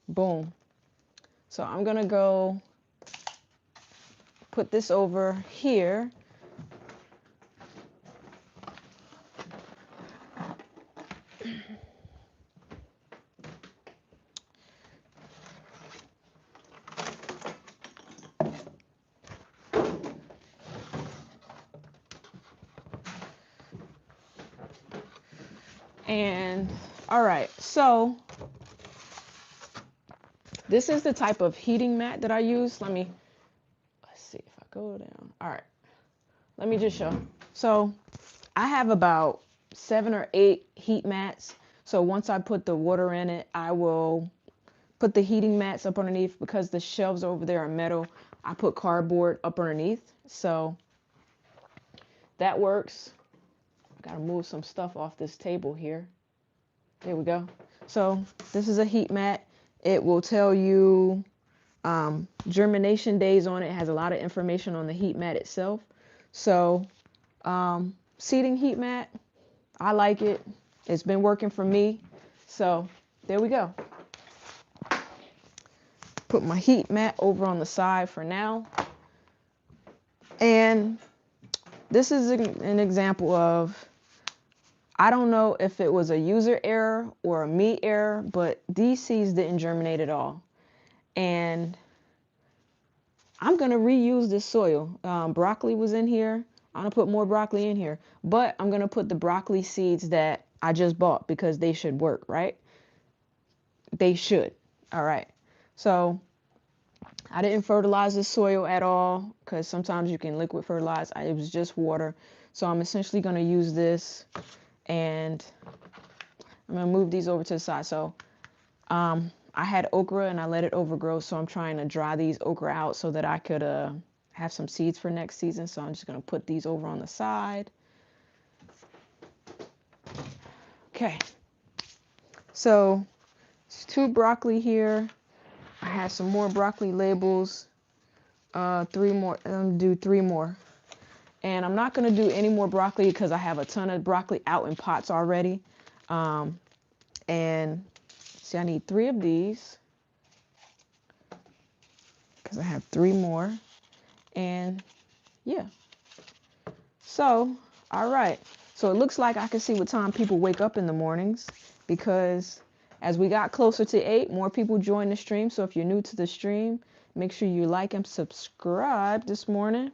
boom. So I'm going to go put this over here. And all right, so this is the type of heating mat that I use. Let's see if I go down. All right, let me just show. So I have about 7 or 8 heat mats. So once I put the water in it, I will put the heating mats up underneath. Because the shelves over there are metal, I put cardboard up underneath. So that works. I gotta move some stuff off this table here. There we go. So this is a heat mat. It will tell you germination days on it. It has a lot of information on the heat mat itself. So seeding heat mat, I like it. It's been working for me. So there we go. Put my heat mat over on the side for now. And this is an example of, I don't know if it was a user error or a me error, but these seeds didn't germinate at all. And I'm going to reuse this soil. Broccoli was in here. I'm going to put more broccoli in here. But I'm going to put the broccoli seeds that I just bought because they should work, right? They should. All right. So I didn't fertilize the soil at all because sometimes you can liquid fertilize. It was just water. So I'm essentially going to use this, and I'm going to move these over to the side. So I had okra and I let it overgrow. So I'm trying to dry these okra out so that I could have some seeds for next season. So I'm just going to put these over on the side. Okay. So it's 2 broccoli here. I have some more broccoli labels. 3 more. I'm going to do 3 more. And I'm not going to do any more broccoli because I have a ton of broccoli out in pots already. And see, I need 3 of these because I have 3 more. And yeah. So, all right. So it looks like I can see what time people wake up in the mornings, because as we got closer to 8, more people joined the stream. So if you're new to the stream, make sure you like and subscribe this morning.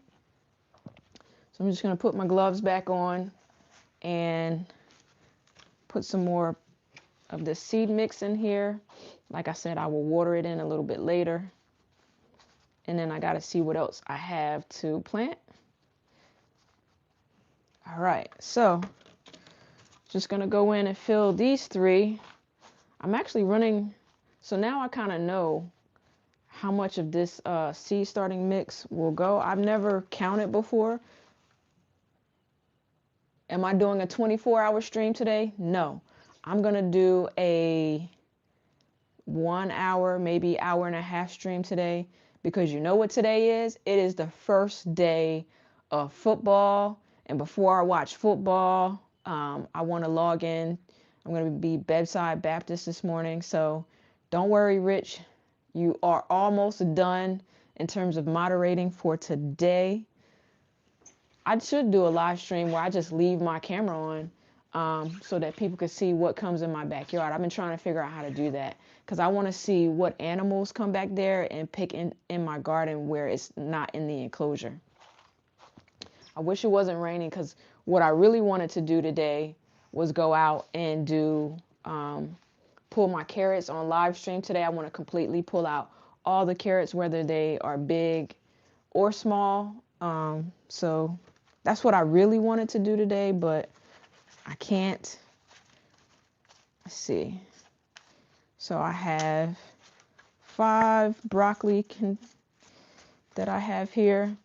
So I'm just going to put my gloves back on and put some more of the seed mix in here. Like I said, I will water it in a little bit later. And then I got to see what else I have to plant. All right, so just going to go in and fill these 3. I'm actually running, so now I kind of know how much of this seed starting mix will go. I've never counted before. Am I doing a 24-hour stream today? No. I'm going to do a 1 hour, maybe hour and a half stream today, because you know what today is? It is the first day of football. And before I watch football, I want to log in. I'm going to be Bedside Baptist this morning. So don't worry, Rich. You are almost done in terms of moderating for today. I should do a live stream where I just leave my camera on so that people can see what comes in my backyard. I've been trying to figure out how to do that because I want to see what animals come back there and pick in my garden where it's not in the enclosure. I wish it wasn't raining because what I really wanted to do today was go out and do pull my carrots on live stream today. I want to completely pull out all the carrots, whether they are big or small. So that's what I really wanted to do today, but I can't. Let's see. So I have 5 broccoli that I have here.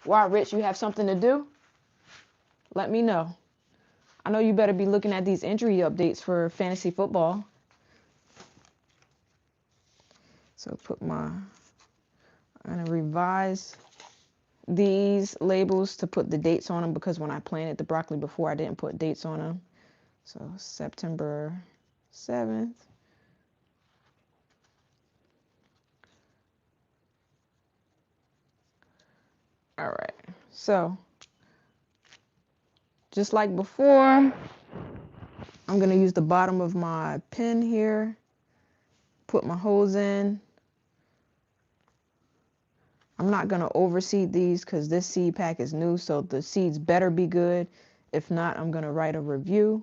Wow, Rich, you have something to do? Let me know. I know you better be looking at these injury updates for fantasy football. So I'm going to revise these labels to put the dates on them because when I planted the broccoli before, I didn't put dates on them. So September 7th. All right. So just like before, I'm going to use the bottom of my pen here, put my holes in. I'm not going to overseed these because this seed pack is new, so the seeds better be good. If not, I'm going to write a review.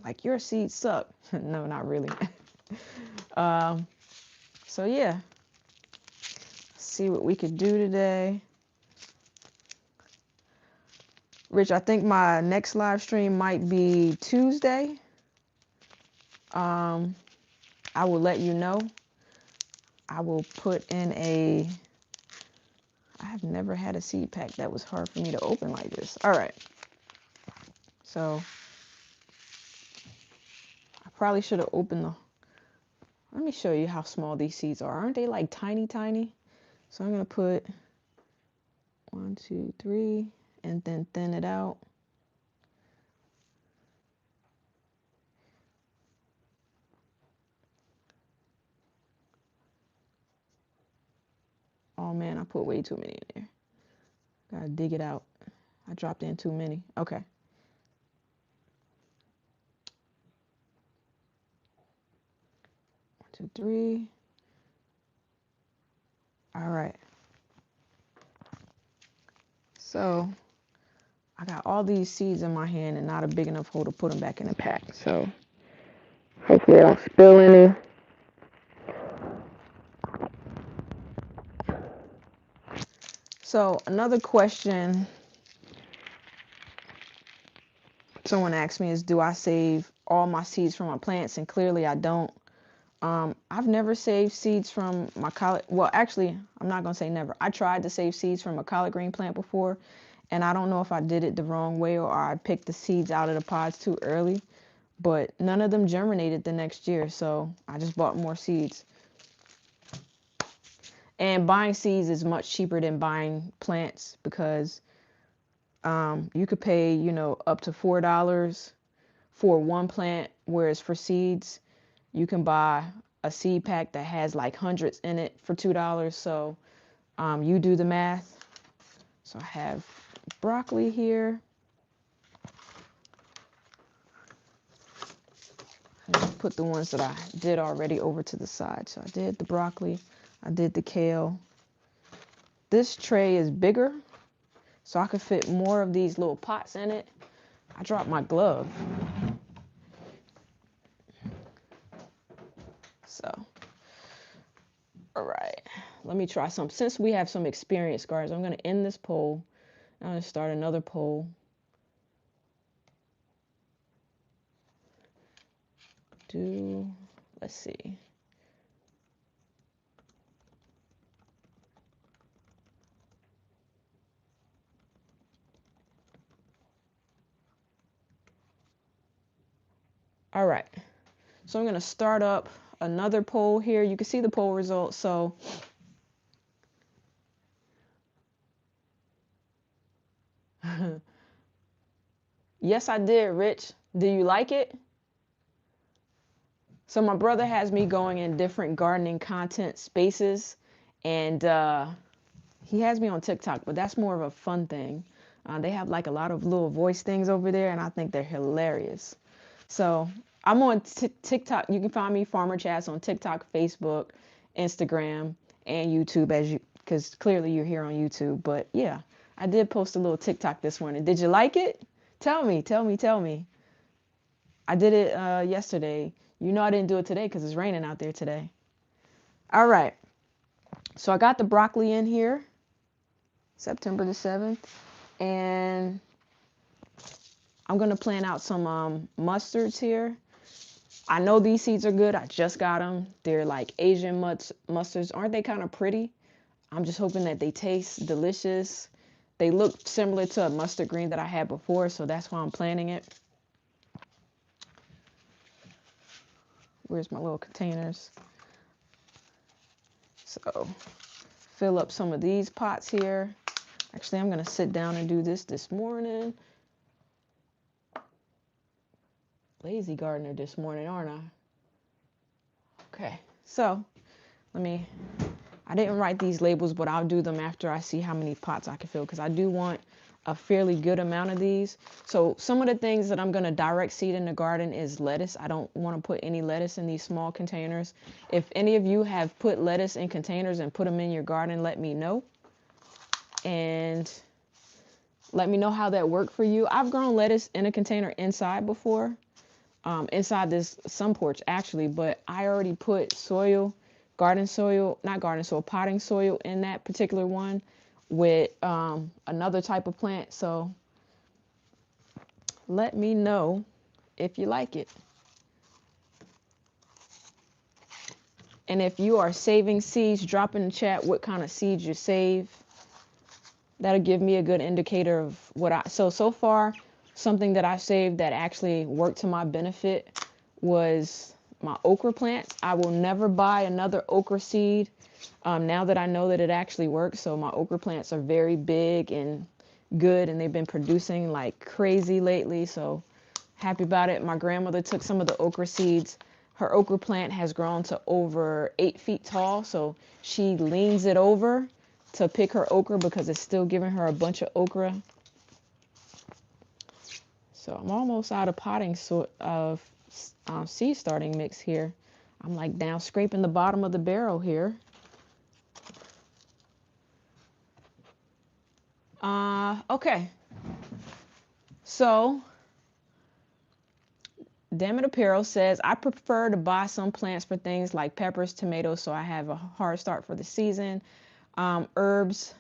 Like, your seeds suck. No, not really. So, yeah. See what we could do today. Rich, I think my next live stream might be Tuesday. I will let you know. I will put in I have never had a seed pack that was hard for me to open like this. All right. So I probably should have opened let me show you how small these seeds are. Aren't they like tiny, tiny? So I'm going to put 1, 2, 3, and then thin it out. Oh man, I put way too many in there. Gotta dig it out. I dropped in too many. Okay. 1, 2, 3. All right. So I got all these seeds in my hand and not a big enough hole to put them back in the pack. So hopefully I don't spill any. So another question someone asked me is, do I save all my seeds from my plants? And clearly I don't. I've never saved seeds from my collard. Well, actually, I'm not going to say never. I tried to save seeds from a collard green plant before, and I don't know if I did it the wrong way or I picked the seeds out of the pods too early, but none of them germinated the next year, so I just bought more seeds. And buying seeds is much cheaper than buying plants because you could pay, up to $4 for one plant, whereas for seeds, you can buy a seed pack that has like hundreds in it for $2. So you do the math. So I have broccoli here. And put the ones that I did already over to the side. So I did the broccoli. I did the kale. This tray is bigger, so I could fit more of these little pots in it. I dropped my glove. So, all right, let me try some. Since we have some experience, guys, I'm going to end this poll. I'm going to start another poll. Let's see. All right. So I'm going to start up another poll here. You can see the poll results. So yes, I did, Rich. Do you like it? So my brother has me going in different gardening content spaces, and he has me on TikTok, but that's more of a fun thing. They have like a lot of little voice things over there, and I think they're hilarious. So I'm on TikTok. You can find me Farmer Chats on TikTok, Facebook, Instagram, and YouTube, because clearly you're here on YouTube. But yeah, I did post a little TikTok this morning. Did you like it? Tell me, tell me, tell me. I did it yesterday. You know I didn't do it today because it's raining out there today. All right. So I got the broccoli in here, September the 7th. And I'm going to plant out some mustards here. I know these seeds are good. I just got them. They're like Asian mustards. Aren't they kind of pretty? I'm just hoping that they taste delicious. They look similar to a mustard green that I had before, so that's why I'm planting it. Where's my little containers? So fill up some of these pots here. Actually, I'm going to sit down and do this morning. Lazy gardener this morning, aren't I? Okay, so I didn't write these labels, but I'll do them after I see how many pots I can fill, because I do want a fairly good amount of these. So some of the things that I'm going to direct seed in the garden is lettuce. I don't want to put any lettuce in these small containers. If any of you have put lettuce in containers and put them in your garden, let me know. And let me know how that worked for you. I've grown lettuce in a container inside before. Inside this sun porch actually, but I already put soil, potting soil in that particular one with another type of plant. So let me know if you like it. And if you are saving seeds, drop in the chat what kind of seeds you save. That'll give me a good indicator of what so far, something that I saved that actually worked to my benefit was my okra plants. I will never buy another okra seed now that I know that it actually works. So my okra plants are very big and good, and they've been producing like crazy lately. So happy about it. My grandmother took some of the okra seeds. Her okra plant has grown to over 8 feet tall. So she leans it over to pick her okra because it's still giving her a bunch of okra. So I'm almost out of potting of seed starting mix here. I'm like down scraping the bottom of the barrel here. Okay. So Damn It Apparel says, I prefer to buy some plants for things like peppers, tomatoes, so I have a hard start for the season. Herbs,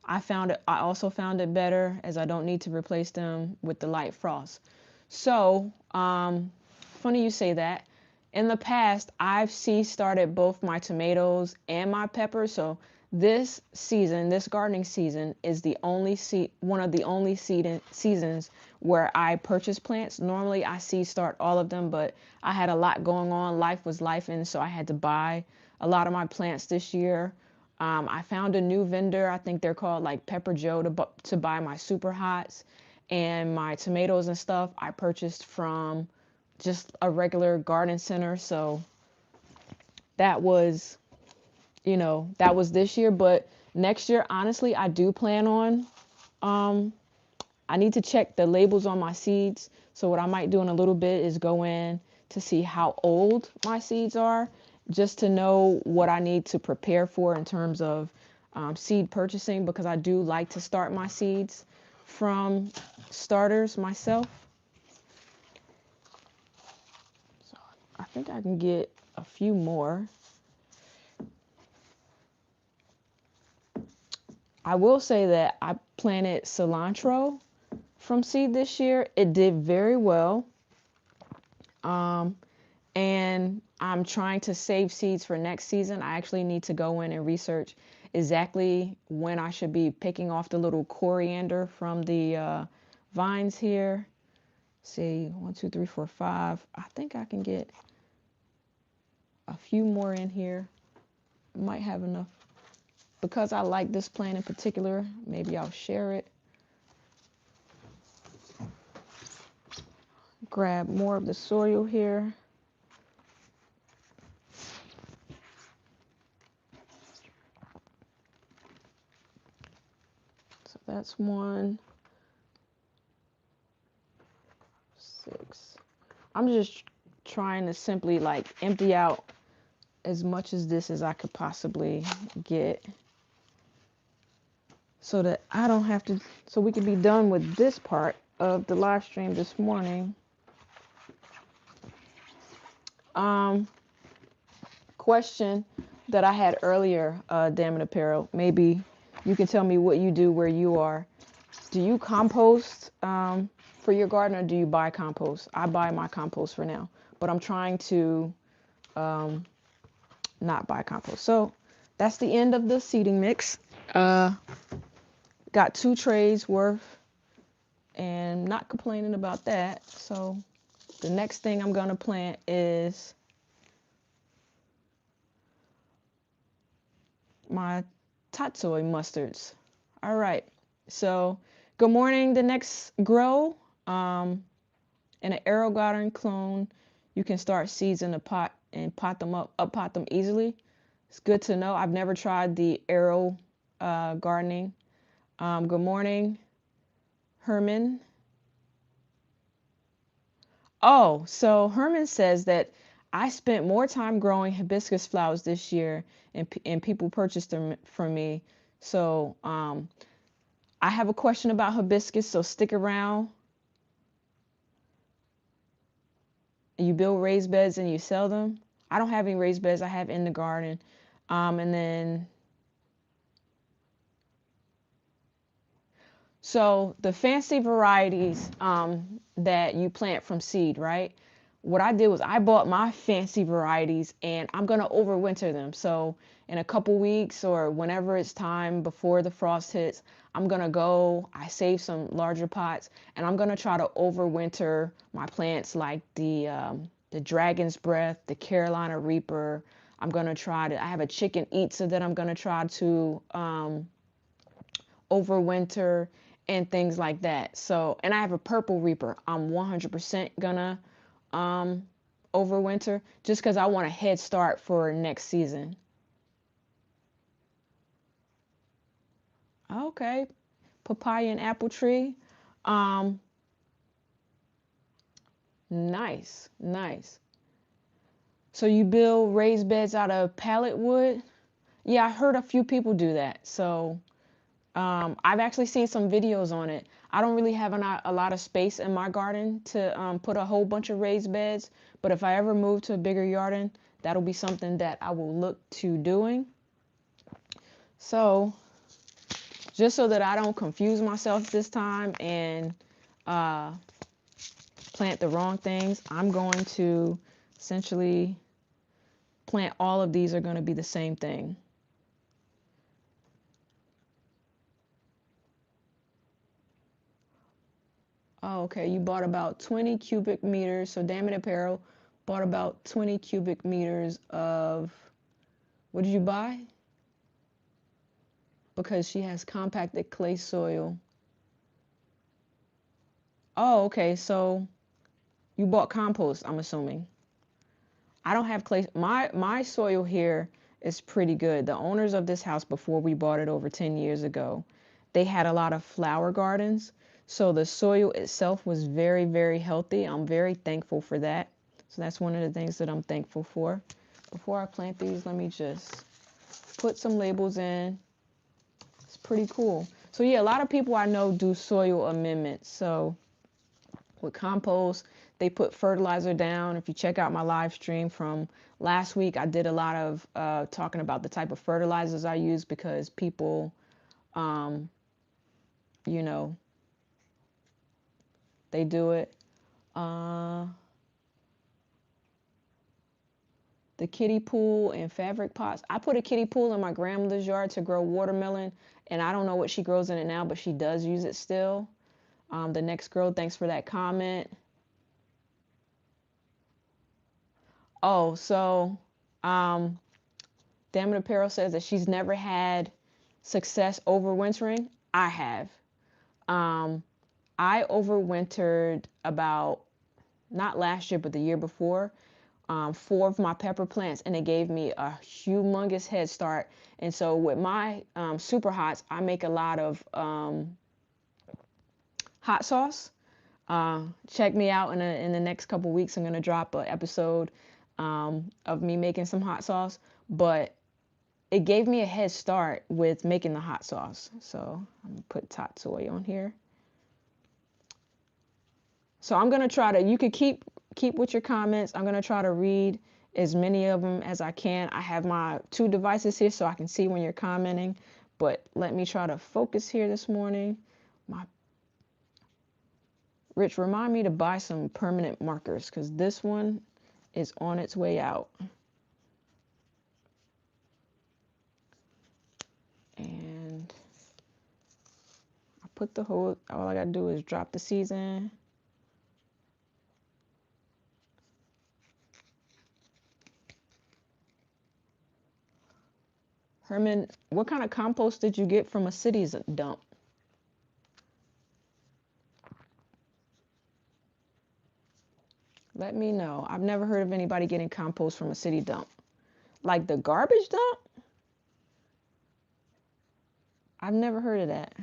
I also found it better as I don't need to replace them with the light frost. So, funny you say that. In the past, I've started both my tomatoes and my peppers. So this gardening season, is one of the only seasons where I purchase plants. Normally, I start all of them, but I had a lot going on. Life was life, and so I had to buy a lot of my plants this year. I found a new vendor. I think they're called like Pepper Joe to buy my super hots, and my tomatoes and stuff I purchased from just a regular garden center. So that was, that was this year. But next year, honestly, I do plan on, I need to check the labels on my seeds. So what I might do in a little bit is go in to see how old my seeds are, just to know what I need to prepare for in terms of seed purchasing, because I do like to start my seeds from starters myself. So I think I can get a few more. I will say that I planted cilantro from seed this year. It did very well. And I'm trying to save seeds for next season. I actually need to go in and research exactly when I should be picking off the little coriander from the vines here. See, 1, 2, 3, 4, 5. I think I can get a few more in here. Might have enough. Because I like this plant in particular, maybe I'll share it. Grab more of the soil here. So that's 1, 6. I'm just trying to simply like empty out as much as this as I could possibly get, so that I don't have to, so we can be done with this part of the live stream this morning. Question that I had earlier, Damn Apparel, maybe you can tell me what you do where you are. Do you compost for your garden, or do you buy compost? I buy my compost for now, but I'm trying to not buy compost. So that's the end of the seeding mix. Got 2 trays worth, and not complaining about that. So the next thing I'm gonna plant is my tatsoi mustards. All right, so good morning. The next grow, in an Aero Garden clone, you can start seeds in the pot and pot them easily. It's good to know. I've never tried the Aero gardening. Good morning, Herman. Oh, so Herman says that I spent more time growing hibiscus flowers this year, and people purchased them from me. So I have a question about hibiscus, so stick around. You build raised beds and you sell them. I don't have any raised beds. I have in the garden. And then, so the fancy varieties that you plant from seed, right? What I did was I bought my fancy varieties, and I'm going to overwinter them. So in a couple weeks, or whenever it's time before the frost hits, I'm going to go, I save some larger pots, and I'm going to try to overwinter my plants, like the Dragon's Breath, the Carolina Reaper. I'm going to try to, I have a chicken Itza that I'm going to try to overwinter, and things like that. So, and I have a Purple Reaper. I'm 100% gonna overwinter, just because I want a head start for next season. Okay, papaya and apple tree. Nice, nice. So you build raised beds out of pallet wood? Yeah, I heard a few people do that. So I've actually seen some videos on it. I don't really have a lot of space in my garden to put a whole bunch of raised beds, but if I ever move to a bigger garden, that'll be something that I will look to doing. So just so that I don't confuse myself this time and plant the wrong things, I'm going to essentially plant all of these are going to be the same thing. Oh, okay, you bought about 20 cubic meters. So Damn Apparel bought about 20 cubic meters of, what did you buy? Because she has compacted clay soil. Oh, okay, so you bought compost, I'm assuming. I don't have clay. My soil here is pretty good. The owners of this house, before we bought it over 10 years ago, they had a lot of flower gardens. So the soil itself was very, very healthy. I'm very thankful for that. So that's one of the things that I'm thankful for. Before I plant these, let me just put some labels in. It's pretty cool. So yeah, a lot of people I know do soil amendments. So with compost, they put fertilizer down. If you check out my live stream from last week, I did a lot of talking about the type of fertilizers I use, because people, you know, they do it. The kiddie pool and fabric pots. I put a kiddie pool in my grandmother's yard to grow watermelon, and I don't know what she grows in it now, but she does use it still. The next girl, thanks for that comment. Oh, so Damn It Apparel says that she's never had success overwintering. I have. Um, I overwintered about, not last year, but the year before, 4 of my pepper plants, and it gave me a humongous head start. And so with my super hots, I make a lot of hot sauce. Check me out in the next couple weeks. I'm gonna drop an episode of me making some hot sauce, but it gave me a head start with making the hot sauce. So I'm gonna put Tatsoi on here. So I'm gonna try to. You could keep with your comments. I'm gonna try to read as many of them as I can. I have my 2 devices here so I can see when you're commenting. But let me try to focus here this morning. Rich, remind me to buy some permanent markers because this one is on its way out. And I put the whole, all I gotta do is drop the seeds in. Herman, what kind of compost did you get from a city's dump? Let me know. I've never heard of anybody getting compost from a city dump. Like the garbage dump? I've never heard of that.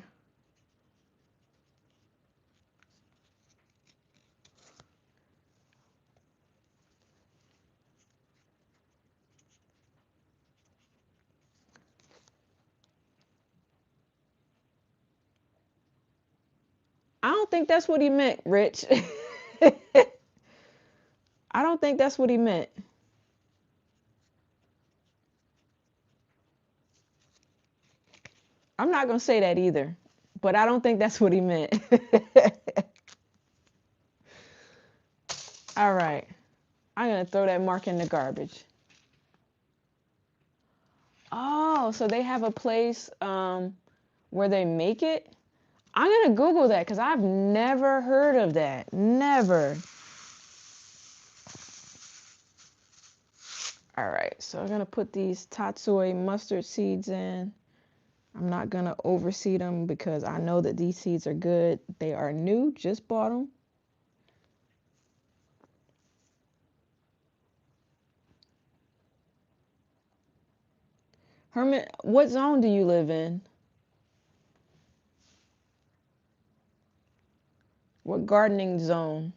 I don't think that's what he meant, Rich. I don't think that's what he meant. I'm not going to say that either, but I don't think that's what he meant. All right. I'm going to throw that mark in the garbage. Oh, so they have a place where they make it? I'm going to Google that because I've never heard of that. Never. All right, so I'm going to put these Tatsoi mustard seeds in. I'm not going to overseed them because I know that these seeds are good. They are new, just bought them. Herman, what zone do you live in? What gardening zone?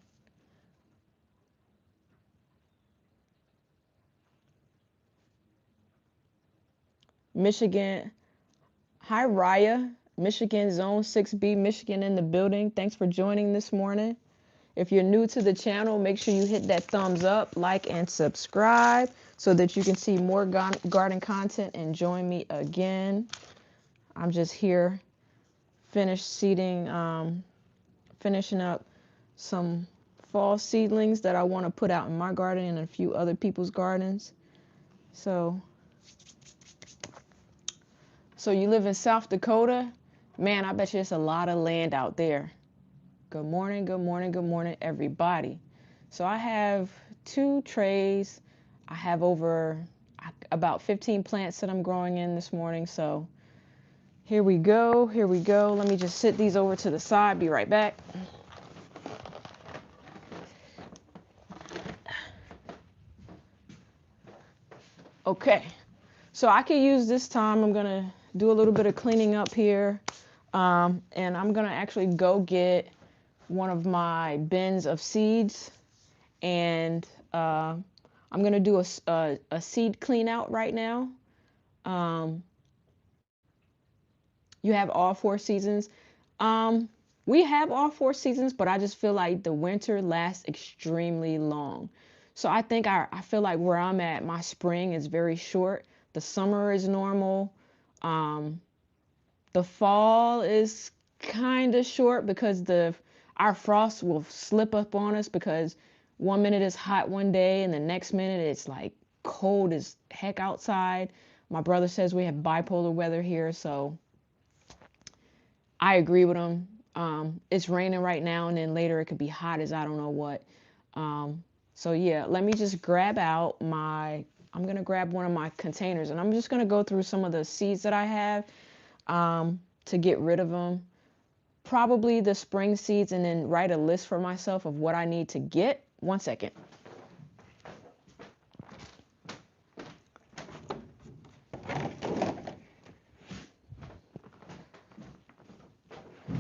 Michigan. Hi, Raya. Michigan Zone 6B, Michigan in the building. Thanks for joining this morning. If you're new to the channel, make sure you hit that thumbs up, like, and subscribe so that you can see more garden content and join me again. I'm just here, finishing up some fall seedlings that I want to put out in my garden and a few other people's gardens. So you live in South Dakota? Man, I bet you there's a lot of land out there. Good morning, good morning, good morning, everybody. So I have 2 trays. I have about 15 plants that I'm growing in this morning. So here we go, here we go. Let me just sit these over to the side, be right back. Okay, so I could use this time. I'm gonna do a little bit of cleaning up here. And I'm gonna actually go get one of my bins of seeds, and I'm gonna do a seed clean out right now. You have all 4 seasons. We have all 4 seasons, but I just feel like the winter lasts extremely long. So I think I feel like where I'm at, my spring is very short. The summer is normal. The fall is kind of short because our frost will slip up on us because one minute it's hot one day and the next minute it's like cold as heck outside. My brother says we have bipolar weather here, so I agree with him. It's raining right now and then later it could be hot as I don't know what. So yeah, let me just grab out I'm going to grab one of my containers, and I'm just going to go through some of the seeds that I have to get rid of them. Probably the spring seeds, and then write a list for myself of what I need to get. One second.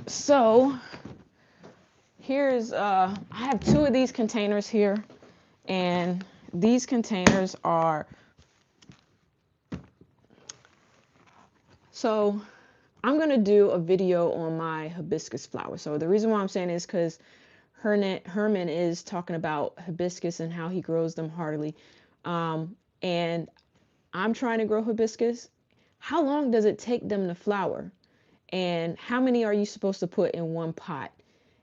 So here's I have two of these containers here, and these containers are, so I'm going to do a video on my hibiscus flower. So the reason why I'm saying is because Herman is talking about hibiscus and how he grows them heartily. And I'm trying to grow hibiscus. How long does it take them to flower? And how many are you supposed to put in one pot?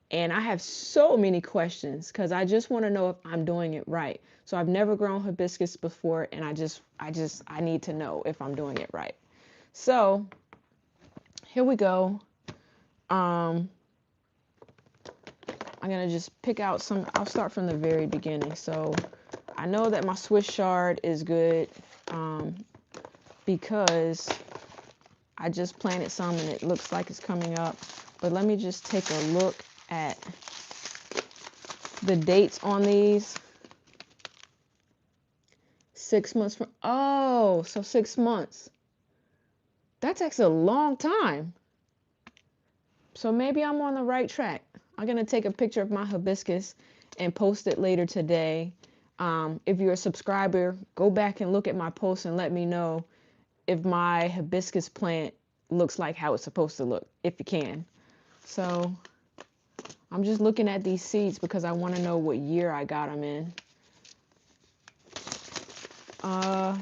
And I have so many questions because I just want to know if I'm doing it right. So I've never grown hibiscus before, and I need to know if I'm doing it right. So here we go. I'm going to just pick out some. I'll start from the very beginning. So I know that my Swiss chard is good because I just planted some and it looks like it's coming up. But let me just take a look at the dates on these. 6 months from, oh, so 6 months. That's actually a long time. So maybe I'm on the right track. I'm going to take a picture of my hibiscus and post it later today. If you're a subscriber, go back and look at my post and let me know if my hibiscus plant looks like how it's supposed to look, if you can. So I'm just looking at these seeds because I want to know what year I got them in. I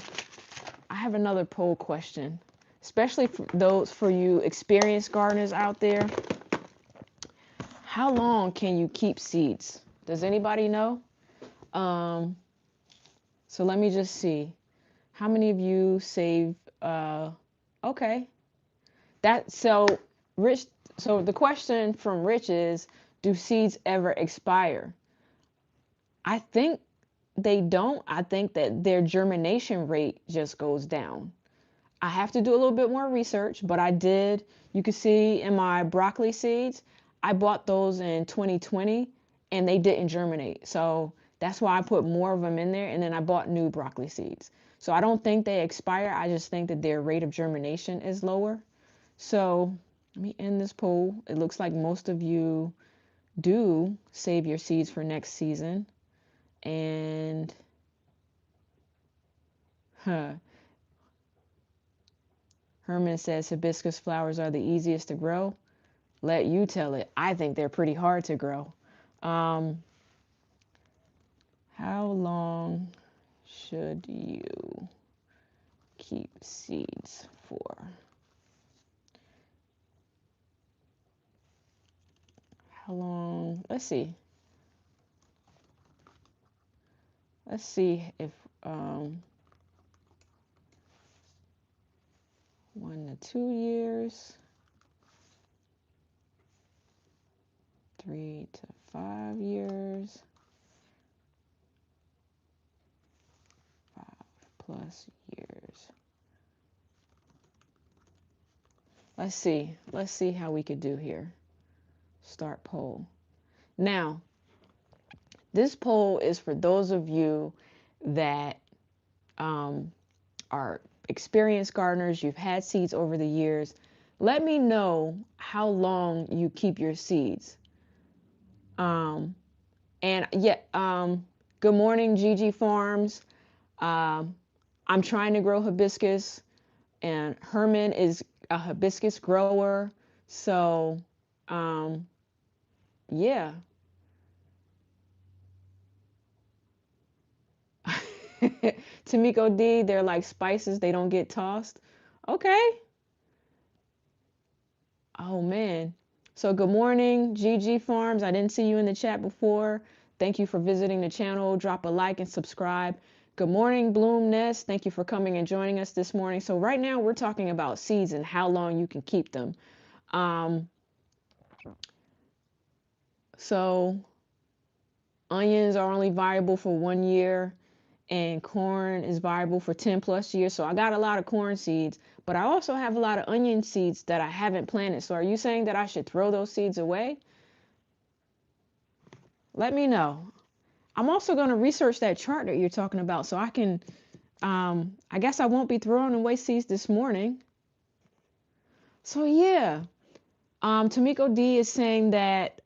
have another poll question, especially for you experienced gardeners out there. How long can you keep seeds? Does anybody know? So let me just see. How many of you save? Okay. Rich. So the question from Rich is, do seeds ever expire? I think they don't. I think that their germination rate just goes down. I have to do a little bit more research, but I did. You can see in my broccoli seeds, I bought those in 2020 and they didn't germinate. So that's why I put more of them in there. And then I bought new broccoli seeds. So I don't think they expire. I just think that their rate of germination is lower. So let me end this poll. It looks like most of you do save your seeds for next season. And Herman says hibiscus flowers are the easiest to grow. Let you tell it. I think they're pretty hard to grow. How long should you keep seeds for? How long? Let's see. Let's see if 1 to 2 years, 3 to 5 years, 5+ years. Let's see how we could do here. Start poll. Now, this poll is for those of you that are experienced gardeners. You've had seeds over the years. Let me know how long you keep your seeds. And yeah, good morning, Gigi Farms. I'm trying to grow hibiscus, and Herman is a hibiscus grower. So, yeah. Tamiko D, they're like spices, they don't get tossed. Okay. Oh man. So good morning, GG Farms. I didn't see you in the chat before. Thank you for visiting the channel. Drop a like and subscribe. Good morning, Bloom Nest. Thank you for coming and joining us this morning. So right now we're talking about seeds and how long you can keep them. So onions are only viable for 1 year, and corn is viable for 10 plus years. So I got a lot of corn seeds, but I also have a lot of onion seeds that I haven't planted. So are you saying that I should throw those seeds away? Let me know. I'm also going to research that chart that you're talking about so I can, I guess I won't be throwing away seeds this morning. So yeah, Tamiko D is saying that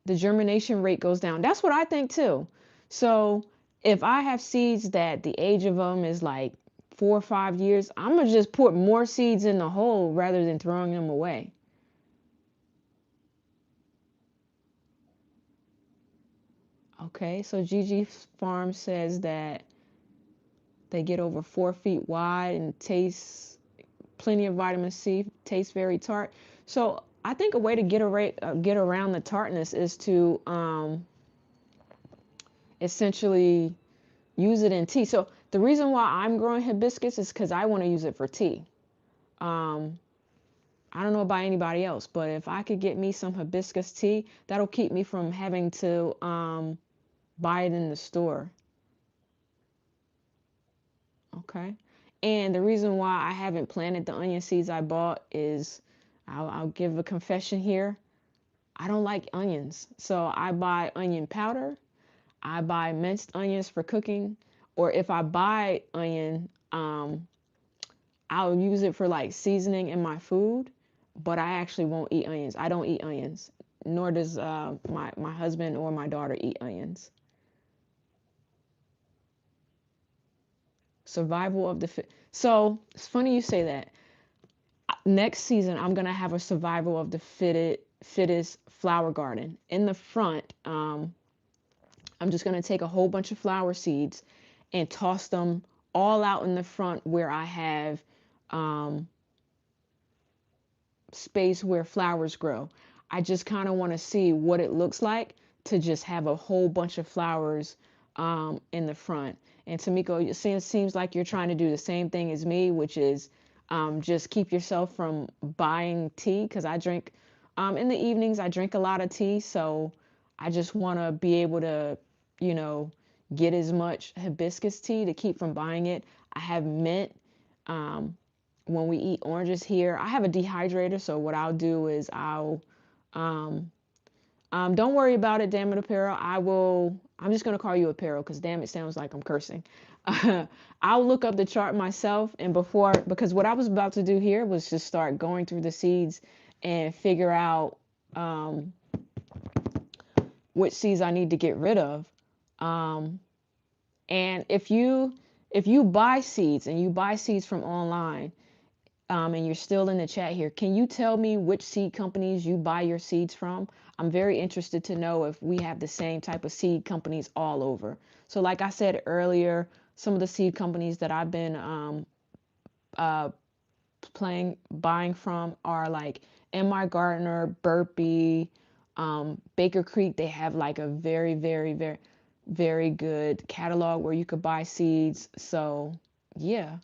the germination rate goes down. That's what I think too. So if I have seeds that the age of them is like 4 or 5 years, I'm going to just put more seeds in the hole rather than throwing them away. Okay, so Gigi Farm says that they get over 4 feet wide and taste plenty of vitamin C, taste very tart. So I think a way to get around the tartness is to essentially use it in tea. So the reason why I'm growing hibiscus is because I want to use it for tea. Um, I don't know about anybody else, but if I could get me some hibiscus tea, that'll keep me from having to buy it in the store. Okay. And the reason why I haven't planted the onion seeds I bought is I'll give a confession here. I don't like onions. So I buy onion powder. I buy minced onions for cooking. Or if I buy onion, I'll use it for like seasoning in my food. But I actually won't eat onions. I don't eat onions. Nor does my husband or my daughter eat onions. Survival of the fit. So it's funny you say that. Next season I'm gonna have a survival of the fittest flower garden. In the front, I'm just gonna take a whole bunch of flower seeds and toss them all out in the front where I have um, space where flowers grow. I just kind of want to see what it looks like to just have a whole bunch of flowers in the front. And Tamiko, it seems like you're trying to do the same thing as me, which is just keep yourself from buying tea because I drink in the evenings, I drink a lot of tea. So I just want to be able to, you know, get as much hibiscus tea to keep from buying it. I have mint. Um, when we eat oranges here, I have a dehydrator, so what I'll do is I'll um, don't worry about it, damn it, Apparel. I'm just gonna call you Apparel because damn it sounds like I'm cursing. I'll look up the chart myself, and because what I was about to do here was just start going through the seeds and figure out um, which seeds I need to get rid of. Um, and if you buy seeds and you buy seeds from online, and you're still in the chat here, can you tell me which seed companies you buy your seeds from? I'm very interested to know if we have the same type of seed companies all over. So like I said earlier, some of the seed companies that I've been uh, buying from are like M.I. Gardner, Burpee, Baker Creek. They have like a very, very, very, very good catalog where you could buy seeds. So yeah.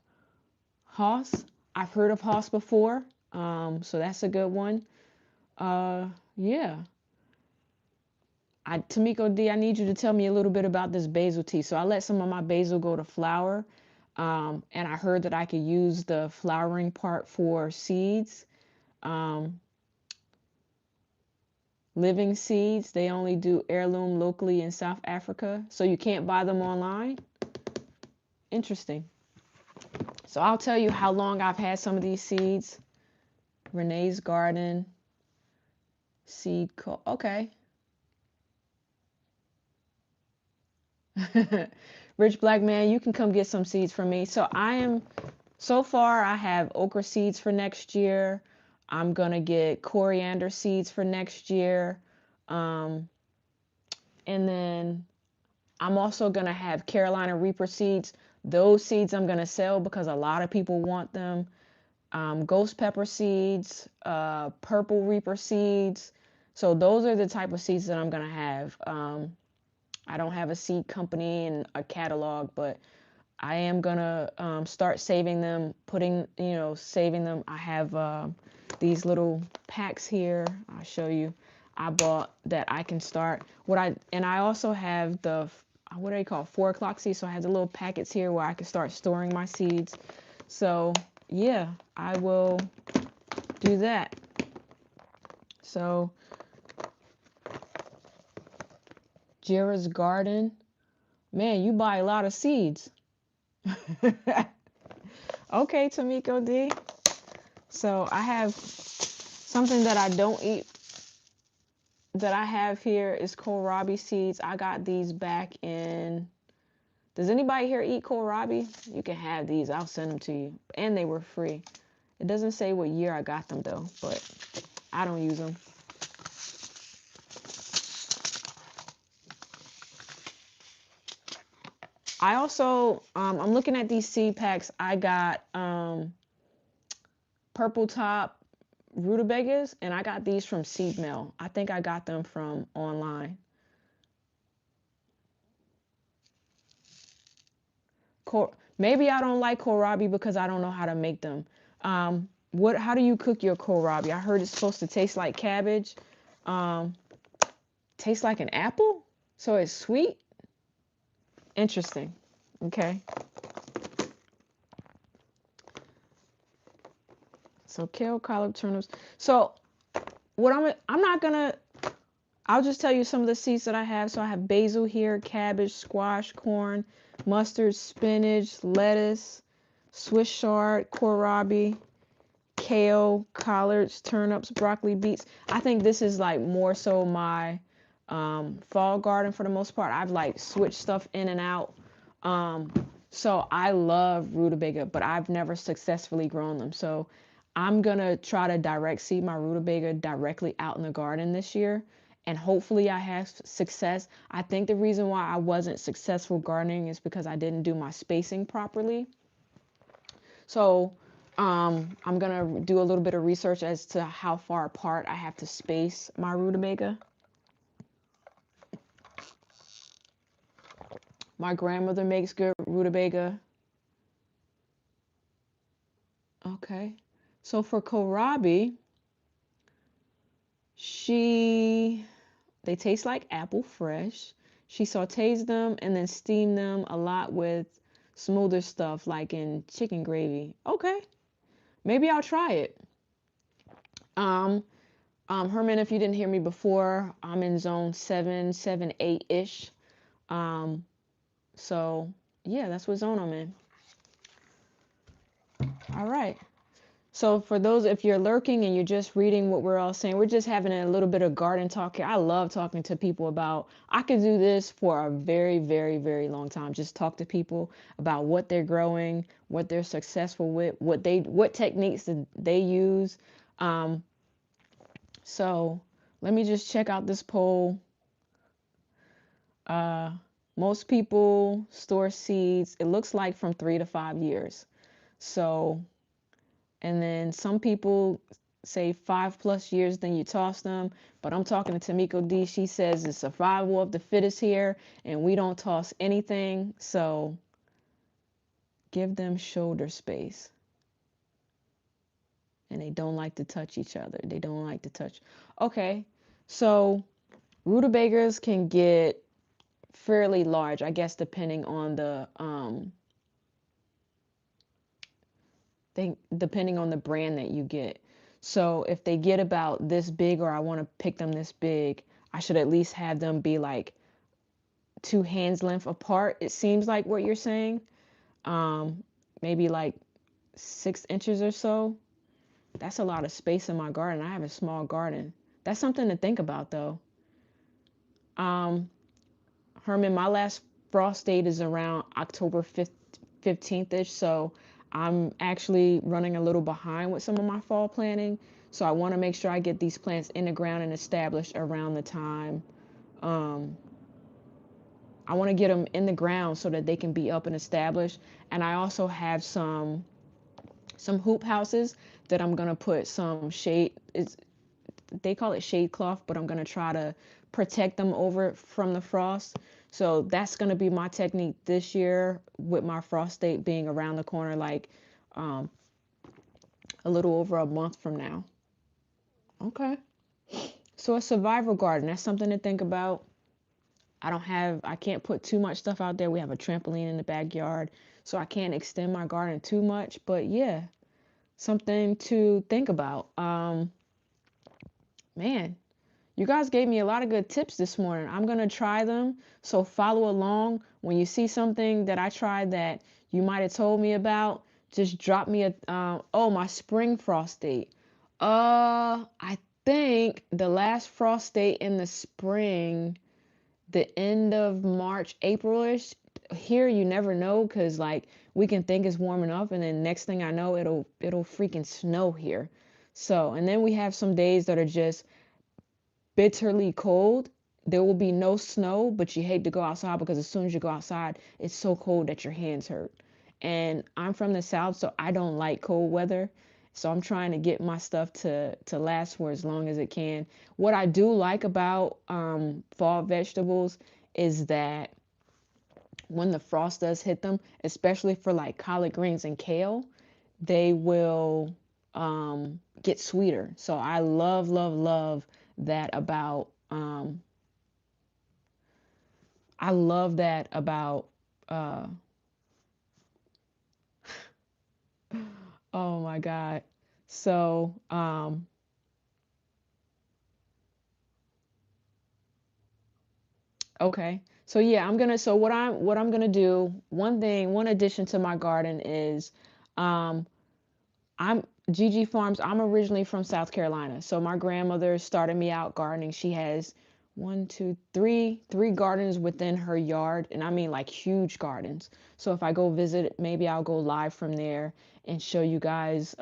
Haas, I've heard of Haas before, so that's a good one. Uh, yeah. Tamiko D, I need you to tell me a little bit about this basil tea. So I let some of my basil go to flower, and I heard that I could use the flowering part for seeds. Um, living seeds, they only do heirloom locally in South Africa, so you can't buy them online. Interesting. So I'll tell you how long I've had some of these seeds. Renee's Garden. Seed okay. Rich Black Man, you can come get some seeds from me. So far I have okra seeds for next year. I'm gonna get coriander seeds for next year. Um, and then I'm also gonna have Carolina Reaper seeds. Those seeds I'm gonna sell because a lot of people want them. Ghost pepper seeds, purple Reaper seeds. So those are the type of seeds that I'm gonna have. I don't have a seed company and a catalog, but I am gonna start saving them, saving them. I have these little packs here. I'll show you. I bought that I can start. And I also have the, what do they call, 4 o'clock seeds. So I have the little packets here where I can start storing my seeds. So yeah, I will do that. So Jira's garden, man, you buy a lot of seeds. Okay, Tamiko D. So I have something that I don't eat that I have here is kohlrabi seeds. I got these back in. Does anybody here eat kohlrabi? You can have these. I'll send them to you. And they were free. It doesn't say what year I got them though, but I don't use them. I also, I'm looking at these seed packs. I got purple top rutabagas, and I got these from Seed Mill. I think I got them from online. Maybe I don't like kohlrabi because I don't know how to make them. How do you cook your kohlrabi? I heard it's supposed to taste like cabbage. Um, Tastes like an apple? So it's sweet? Interesting. Okay. So kale, collard, turnips. So what I'm not gonna, I'll just tell you some of the seeds that I have. So I have basil here, cabbage, squash, corn, mustard, spinach, lettuce, Swiss chard, kohlrabi, kale, collards, turnips, broccoli, beets. I think this is like more so my fall garden for the most part. I've like switched stuff in and out. So I love rutabaga, but I've never successfully grown them. So I'm gonna try to direct seed my rutabaga directly out in the garden this year. And hopefully I have success. I think the reason why I wasn't successful gardening is because I didn't do my spacing properly. So I'm gonna do a little bit of research as to how far apart I have to space my rutabaga. My grandmother makes good rutabaga. Okay. So for kohlrabi, they taste like apple fresh. She sautés them and then steamed them a lot with smoother stuff like in chicken gravy. Okay. Maybe I'll try it. Um, Herman, if you didn't hear me before, I'm in zone 778-ish. Um, so yeah, that's what zone I'm in. All right. So for those, if you're lurking and you're just reading what we're all saying, we're just having a little bit of garden talk here. I love talking to people about, I could do this for a very, very, very long time. Just talk to people about what they're growing, what they're successful with, what techniques that they use. So let me just check out this poll. Most people store seeds, it looks like from 3 to 5 years. So, and then some people say 5+ years, then you toss them. But I'm talking to Tamiko D. She says it's survival of the fittest here, and we don't toss anything. So give them shoulder space. And they don't like to touch each other. They don't like to touch. Okay, so rutabagas can get fairly large, I guess, depending on the depending on the brand that you get. So if they get about this big, or I want to pick them this big, I should at least have them be like 2 hands length apart. It seems like what you're saying. Maybe like 6 inches or so. That's a lot of space in my garden. I have a small garden. That's something to think about though. Herman, my last frost date is around October 15th-ish, so I'm actually running a little behind with some of my fall planting. So I want to make sure I get these plants in the ground and established around the time. I want to get them in the ground so that they can be up and established. And I also have some hoop houses that I'm gonna put some shade. They call it shade cloth, but I'm gonna try to protect them over from the frost. So that's gonna be my technique this year, with my frost date being around the corner, like a little over a month from now. Okay. So a survival garden, that's something to think about. I can't put too much stuff out there. We have a trampoline in the backyard, so I can't extend my garden too much. But yeah, something to think about. Man, you guys gave me a lot of good tips this morning. I'm going to try them. So follow along. When you see something that I tried that you might have told me about, just drop me a, oh, my spring frost date. I think the last frost date in the spring, the end of March, Aprilish. Here, you never know, because like we can think it's warming up, and then next thing I know, it'll freaking snow here. So, and then we have some days that are just bitterly cold. There will be no snow, but you hate to go outside because as soon as you go outside, it's so cold that your hands hurt. And I'm from the South, so I don't like cold weather. So I'm trying to get my stuff to last for as long as it can. What I do like about fall vegetables is that when the frost does hit them, especially for like collard greens and kale, they will get sweeter. So I love, love, love that about I love that about uh oh my God. So okay. So yeah, so what I'm gonna do, one addition to my garden is um I'm Gigi Farms. I'm originally from South Carolina. So my grandmother started me out gardening. She has one, two, three gardens within her yard. And I mean like huge gardens. So if I go visit, maybe I'll go live from there and show you guys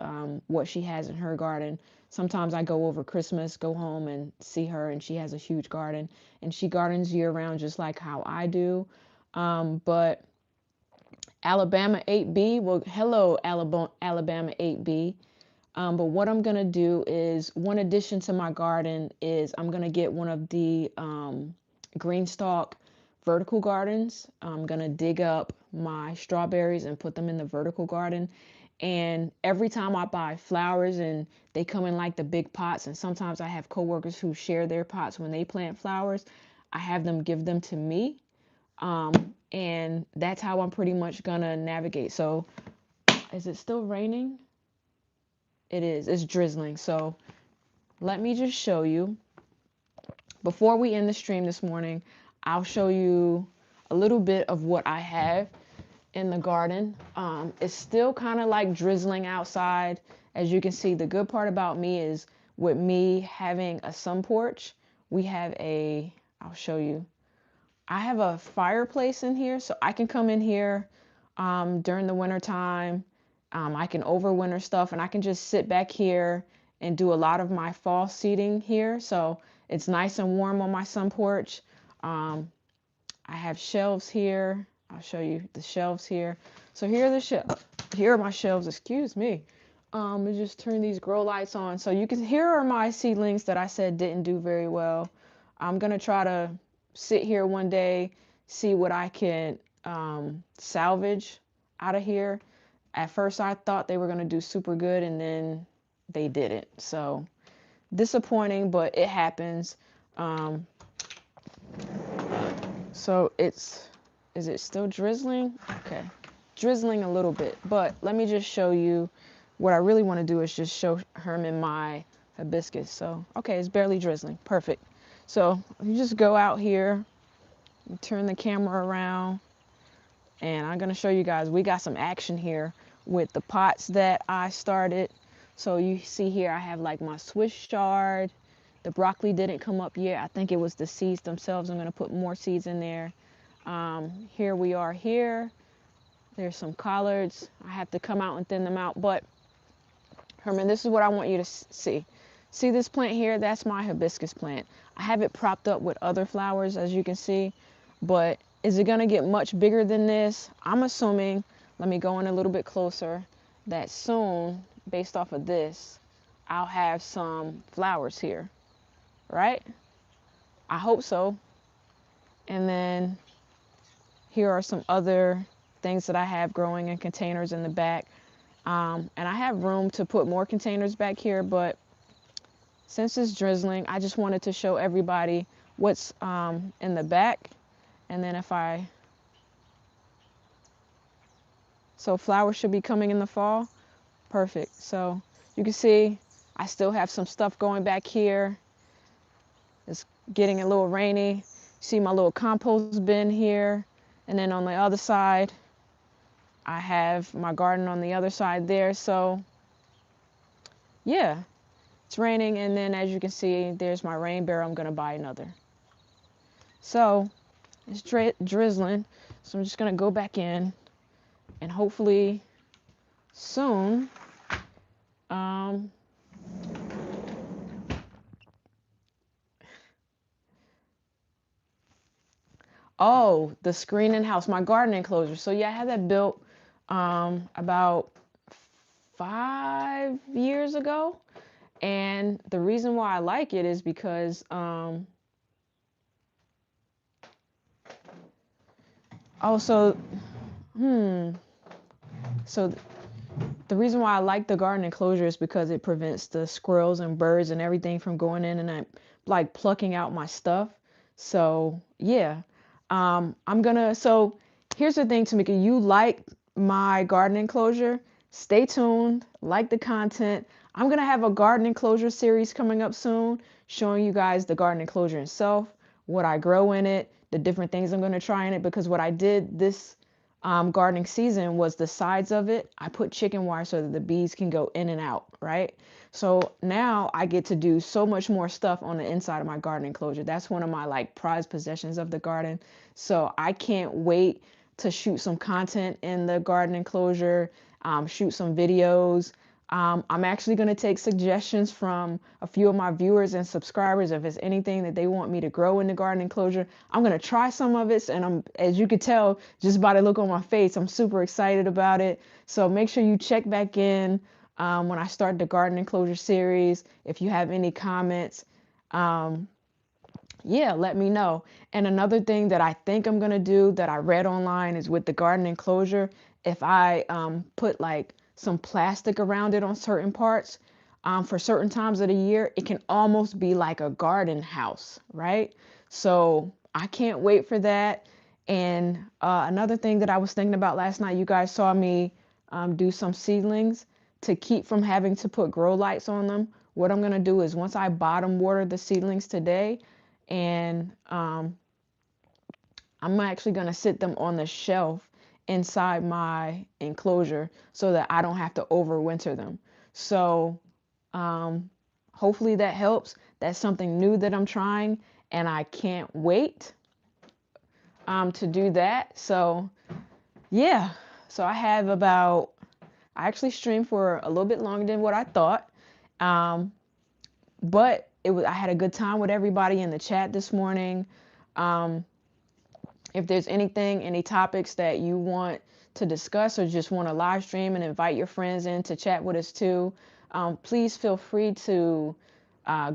what she has in her garden. Sometimes I go over Christmas, go home and see her, and she has a huge garden. And she gardens year round just like how I do. But Alabama 8B. Well, hello, Alabama 8B. But what I'm going to do is one addition to my garden is I'm going to get one of the green stalk vertical gardens. I'm going to dig up my strawberries and put them in the vertical garden. And every time I buy flowers and they come in like the big pots, and sometimes I have coworkers who share their pots when they plant flowers, I have them give them to me. And that's how I'm pretty much gonna navigate. So, is it still raining? It is. It's drizzling. So, let me just show you. Before we end the stream this morning, I'll show you a little bit of what I have in the garden. It's still kind of like drizzling outside. As you can see, the good part about me is with me having a sun porch, we have I'll show you. I have a fireplace in here, so I can come in here during the winter time. I can overwinter stuff, and I can just sit back here and do a lot of my fall seating here. So it's nice and warm on my sun porch. I have shelves here. I'll show you the shelves here. So here are the shelves. Here are my shelves. Excuse me. Let me just turn these grow lights on. So you can. Here are my seedlings that I said didn't do very well. I'm gonna try to sit here one day, see what I can salvage out of here. At first, I thought they were gonna do super good, and then they didn't. So disappointing, but it happens. Um, So is it still drizzling? Okay, drizzling a little bit, but let me just show you. What I really want to do is just show Herman my hibiscus. So, okay, it's barely drizzling. Perfect. So you just go out here, turn the camera around, and I'm going to show you guys, we got some action here with the pots that I started. So you see here, I have like my Swiss chard. The broccoli didn't come up yet. I think it was the seeds themselves. I'm going to put more seeds in there. Here we are here. There's some collards. I have to come out and thin them out. But, Herman, this is what I want you to see. See this plant here? That's my hibiscus plant. I have it propped up with other flowers, as you can see. But is it going to get much bigger than this? I'm assuming, let me go in a little bit closer, that soon, based off of this, I'll have some flowers here. Right? I hope so. And then here are some other things that I have growing in containers in the back. And I have room to put more containers back here, but since it's drizzling, I just wanted to show everybody what's in the back. And then so flowers should be coming in the fall. Perfect. So you can see I still have some stuff going back here. It's getting a little rainy. See my little compost bin here. And then on the other side, I have my garden on the other side there. So yeah, it's raining. And then as you can see, there's my rain barrel. I'm going to buy another. So it's drizzling. So I'm just going to go back in and hopefully soon, oh, the screening house, my garden enclosure. So yeah, I had that built about 5 years ago. And the reason why I like it is because so the reason why I like the garden enclosure is because it prevents the squirrels and birds and everything from going in and like plucking out my stuff. So yeah, so here's the thing, Tamika, you like my garden enclosure, stay tuned, like the content. I'm going to have a garden enclosure series coming up soon, showing you guys the garden enclosure itself, what I grow in it, the different things I'm going to try in it, because what I did this gardening season was the sides of it. I put chicken wire so that the bees can go in and out, right? So now I get to do so much more stuff on the inside of my garden enclosure. That's one of my like prized possessions of the garden. So I can't wait to shoot some content in the garden enclosure, shoot some videos. I'm actually going to take suggestions from a few of my viewers and subscribers. If it's anything that they want me to grow in the garden enclosure, I'm going to try some of it. And as you could tell, just by the look on my face, I'm super excited about it. So make sure you check back in when I start the garden enclosure series. If you have any comments, yeah, let me know. And another thing that I think I'm going to do that I read online is with the garden enclosure, if I put like some plastic around it on certain parts for certain times of the year, it can almost be like a garden house, right? So I can't wait for that. And another thing that I was thinking about last night, you guys saw me do some seedlings to keep from having to put grow lights on them. What I'm going to do is once I bottom water the seedlings today, and I'm actually going to sit them on the shelf inside my enclosure so that I don't have to overwinter them. So hopefully that helps. That's something new that I'm trying, and I can't wait to do that. So yeah, so I actually streamed for a little bit longer than what I thought, but I had a good time with everybody in the chat this morning. If there's any topics that you want to discuss or just want to live stream and invite your friends in to chat with us too, please feel free to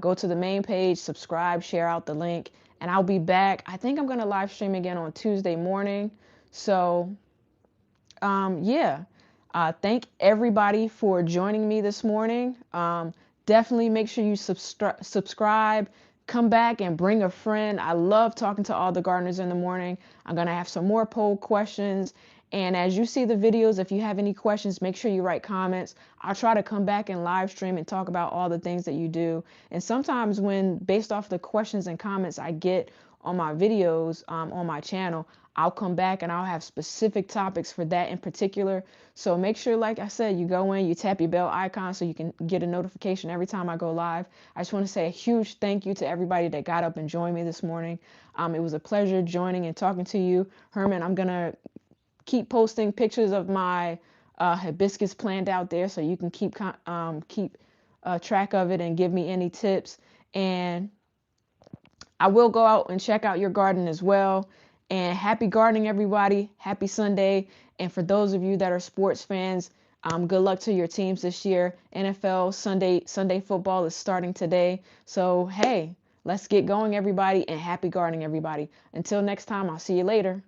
go to the main page, subscribe, share out the link, and I'll be back. I think I'm going to live stream again on Tuesday morning. So yeah, thank everybody for joining me this morning. Definitely make sure you subscribe, come back and bring a friend. I love talking to all the gardeners in the morning. I'm going to have some more poll questions. And as you see the videos, if you have any questions, make sure you write comments. I'll try to come back and live stream and talk about all the things that you do. And sometimes based off the questions and comments I get on my videos on my channel, I'll come back and I'll have specific topics for that in particular. So make sure, like I said, you go in, you tap your bell icon so you can get a notification every time I go live. I just want to say a huge thank you to everybody that got up and joined me this morning. It was a pleasure joining and talking to you. Herman, I'm going to keep posting pictures of my hibiscus plant out there so you can keep track of it and give me any tips. And I will go out and check out your garden as well. And happy gardening, everybody. Happy Sunday. And for those of you that are sports fans, good luck to your teams this year. NFL Sunday football is starting today. So, hey, let's get going, everybody. And happy gardening, everybody. Until next time, I'll see you later.